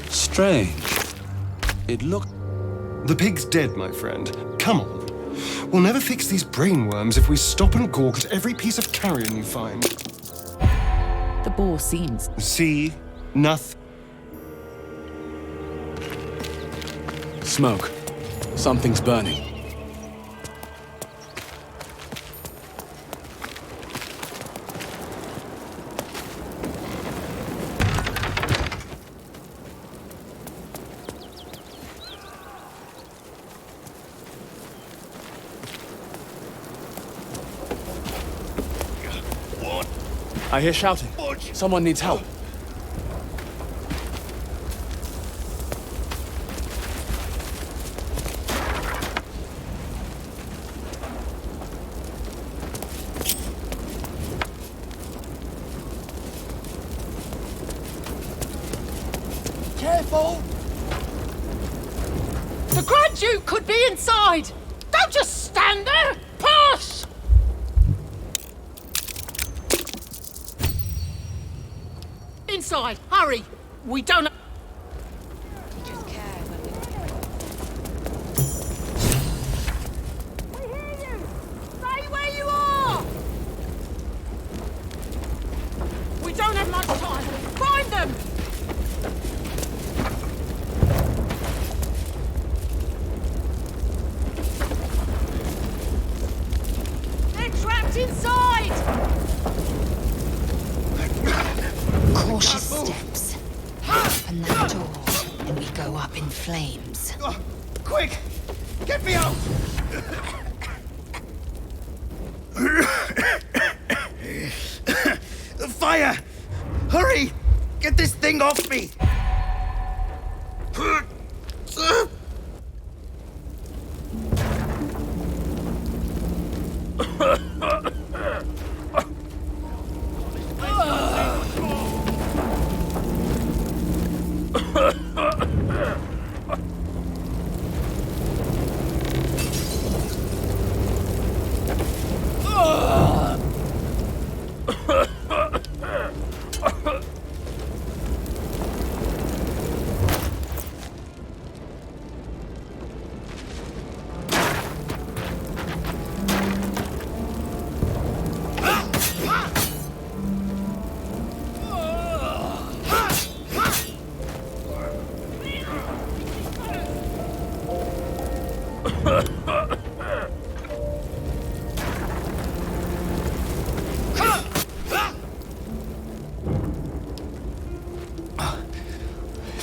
Strange. It looked... The pig's dead, my friend. Come on. We'll never fix these brainworms if we stop and gawk at every piece of carrion you find. The boar seems... See? Nothing. Smoke. Something's burning. I hear shouting. Someone needs help. Careful! The Grand Duke could be inside! Don't just stand there! Push! Inside, hurry! We don't... We hear you! Stay where you are! We don't have much time! Find them! They're trapped inside! Cautious steps. Open that door, and we go up in flames. Quick! Get me out! Fire! Hurry! Get this thing off me!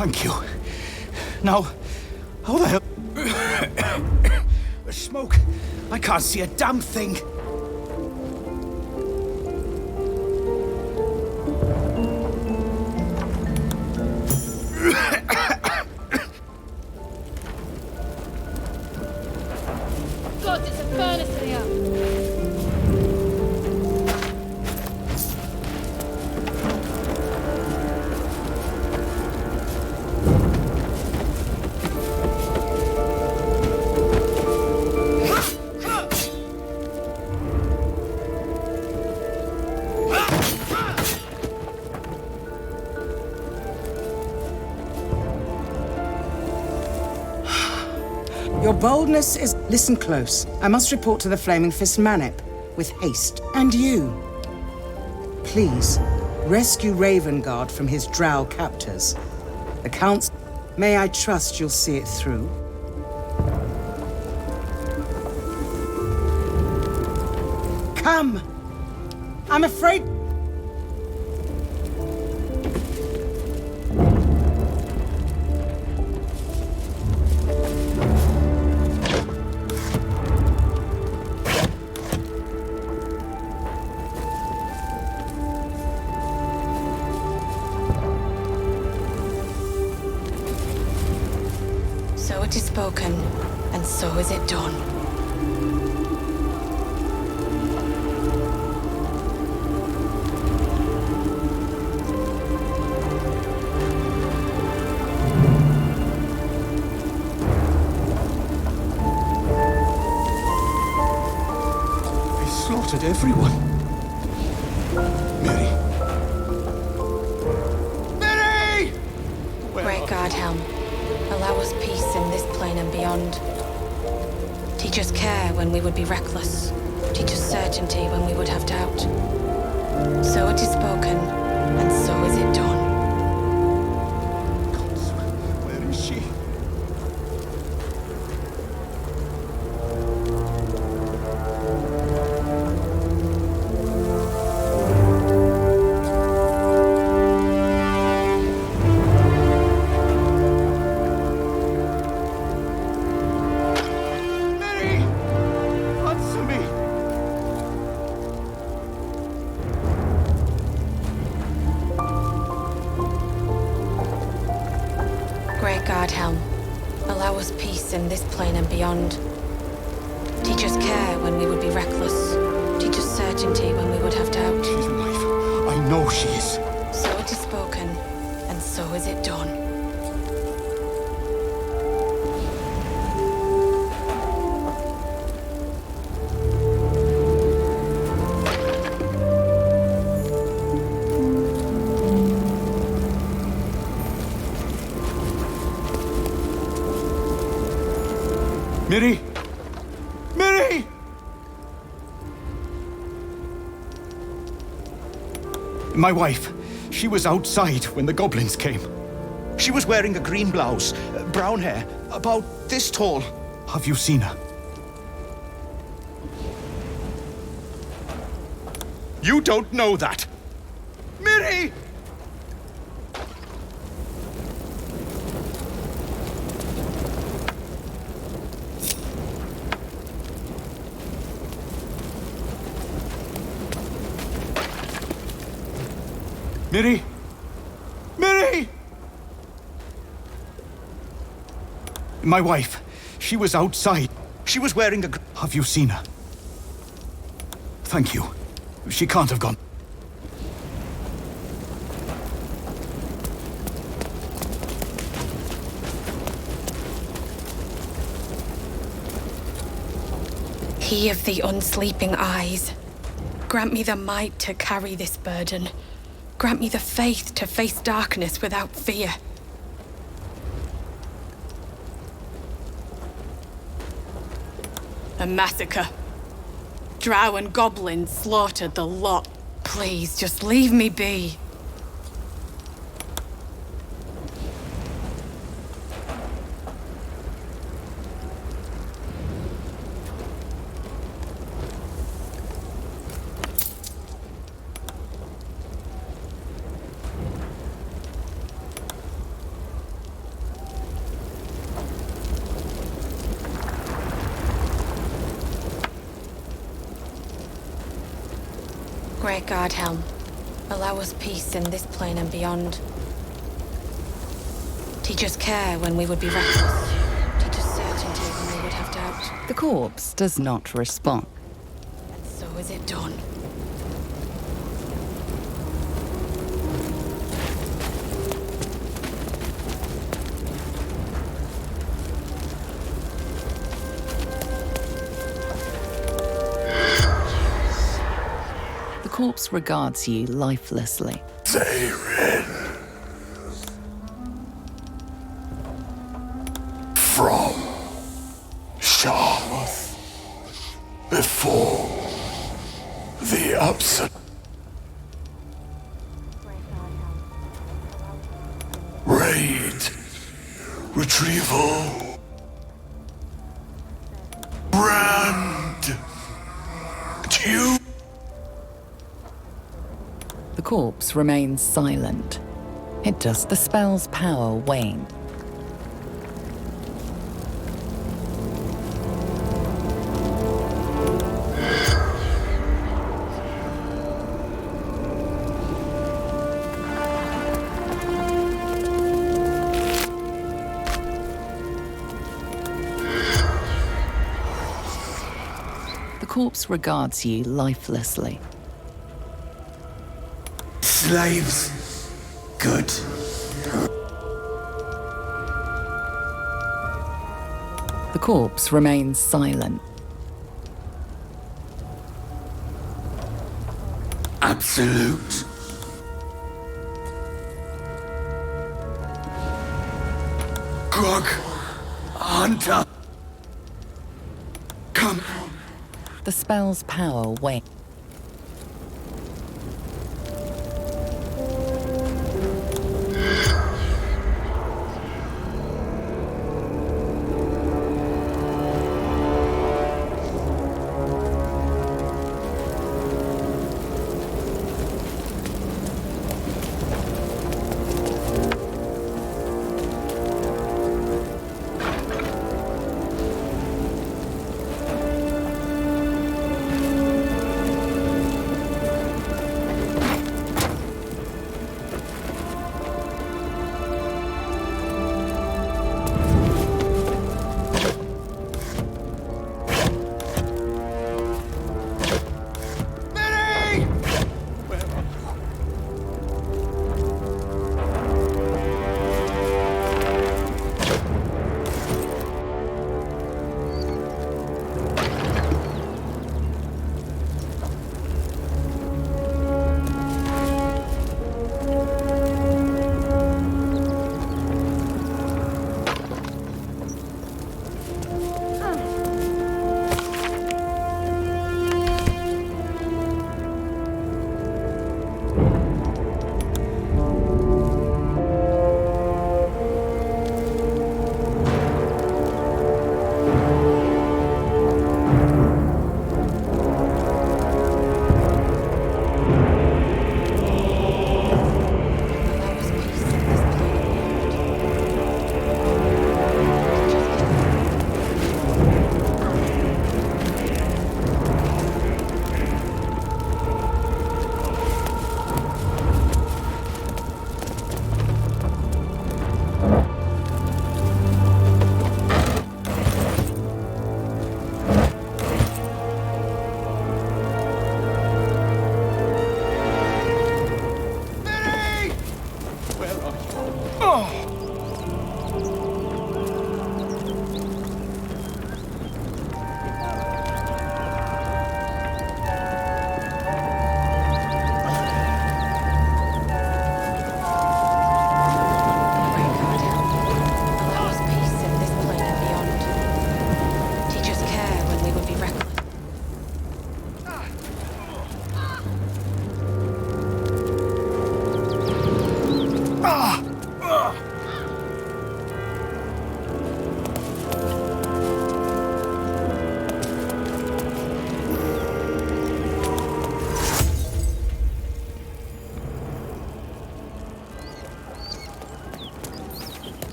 Thank you. Now, How the hell? The smoke. I can't see a damn thing. God, it's a furnace here. Your boldness is... Listen close. I must report to the Flaming Fist Manip, with haste. And you. Please, rescue Ravengard from his drow captors. The Council... May I trust you'll see it through? Come! I'm afraid... So it is spoken, and so is it done. They slaughtered everyone. Mary. Mary! Great Guardhelm, allow us peace in this plane and beyond. Teach us care when we would be reckless. Teach us certainty when we would have doubt. So it is spoken, and so is it done. Where is she? Mary! Answer me! Great Guardhelm, allow us peace in this plane and beyond. Teach us care when we would be reckless. Teach us certainty when we would have doubt. She's alive. I know she is. So it is spoken, and so is it done. Mary! Mary! My wife. She was outside when the goblins came. She was wearing a green blouse, brown hair, about this tall. Have you seen her? You don't know that! Mary! Mary! Mary! My wife. She was outside. She was wearing a... Have you seen her? Thank you. She can't have gone. He of the unsleeping eyes, grant me the might to carry this burden. Grant me the faith to face darkness without fear. A massacre. Drow and goblins slaughtered the lot. Please, just leave me be. Great God, Helm, allow us peace in this plane and beyond. Teach us care when we would be reckless. Teach us certainty when we would have doubt. The corpse does not respond. And so is it done. The corpse regards you lifelessly. Zayrin. From Sharmuth. Before the absolute. Raid. Retrieval. Brand. You. The corpse remains silent. It does. The spell's power wane. The corpse regards you lifelessly. Slaves. Good. The corpse remains silent. Absolute. Grog. Hunter. Come. The spell's power wanes.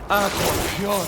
Aqua pure.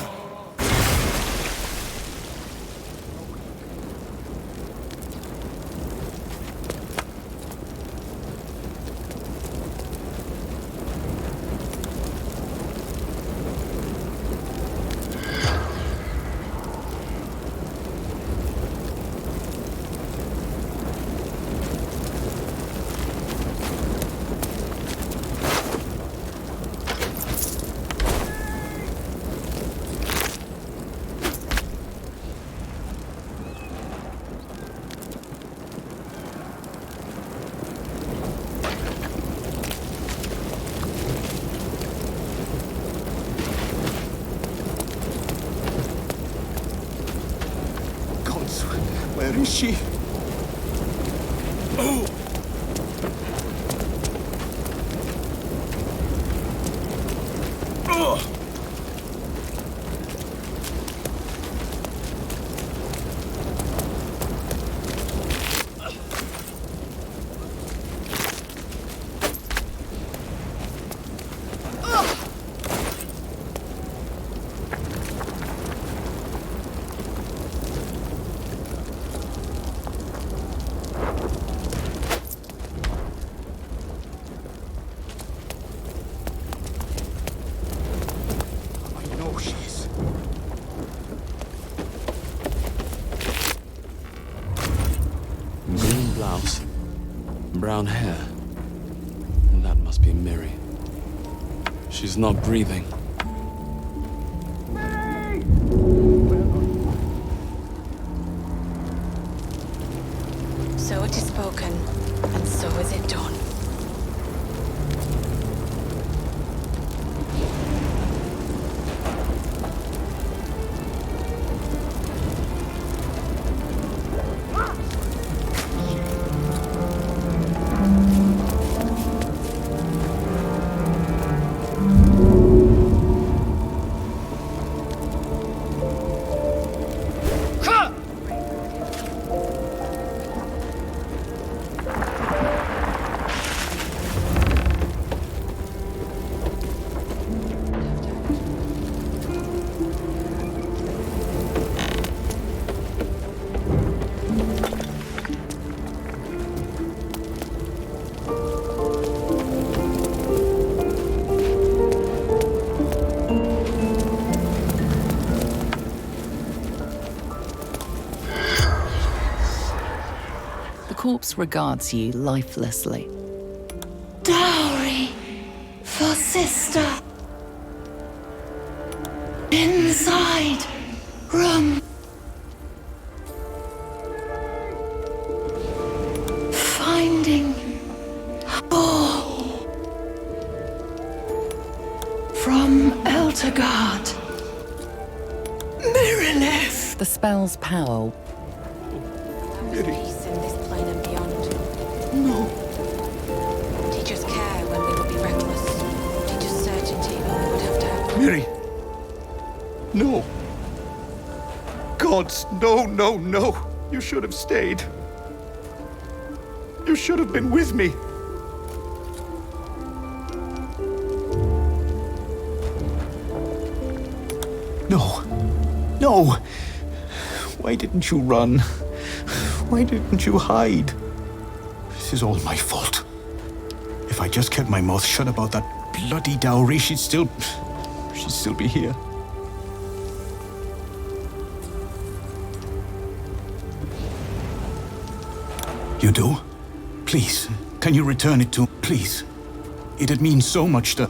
is she? Oh! Oh! Green blouse, brown hair. That must be Miri. She's not breathing. So it is spoken, and so is it done. The corpse regards you lifelessly. Dowry for sister. Inside room. Finding ball from Eltergard. Mirilith. The spell's power. Peace in this plane and beyond. No. Teach us care when we would be reckless. Teach us certainty when we would have to have... Miri. No. Gods, no, no, no. You should have stayed. You should have been with me. No. No. Why didn't you run? Why didn't you hide? This is all my fault. If I just kept my mouth shut about that bloody dowry, she'd still be here. You do? Please, can you return it to... Please. It'd mean so much to...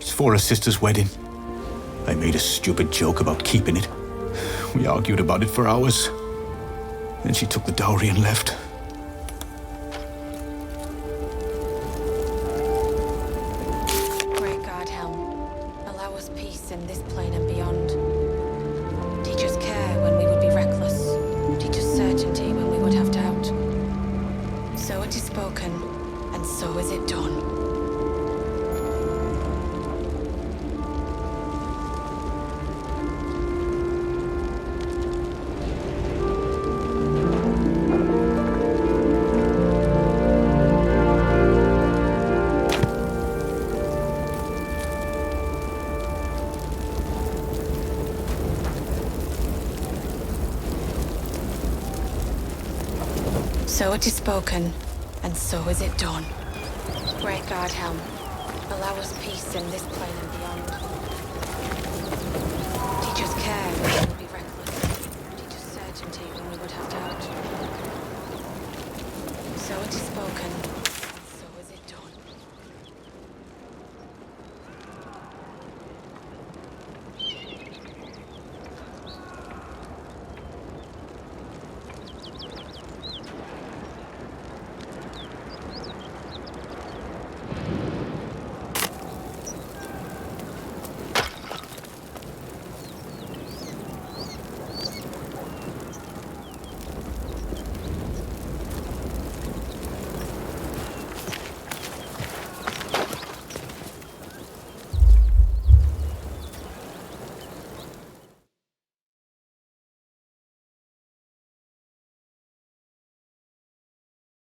It's for a sister's wedding. I made a stupid joke about keeping it. We argued about it for hours. Then she took the dowry and left. Great God, Helm, allow us peace in this plane and beyond. Teach us care when we would be reckless. Teach us certainty when we would have doubt. So it is spoken, and so is it done. So it is spoken, and so is it done. Great God, Helm, allow us peace in this plane and beyond.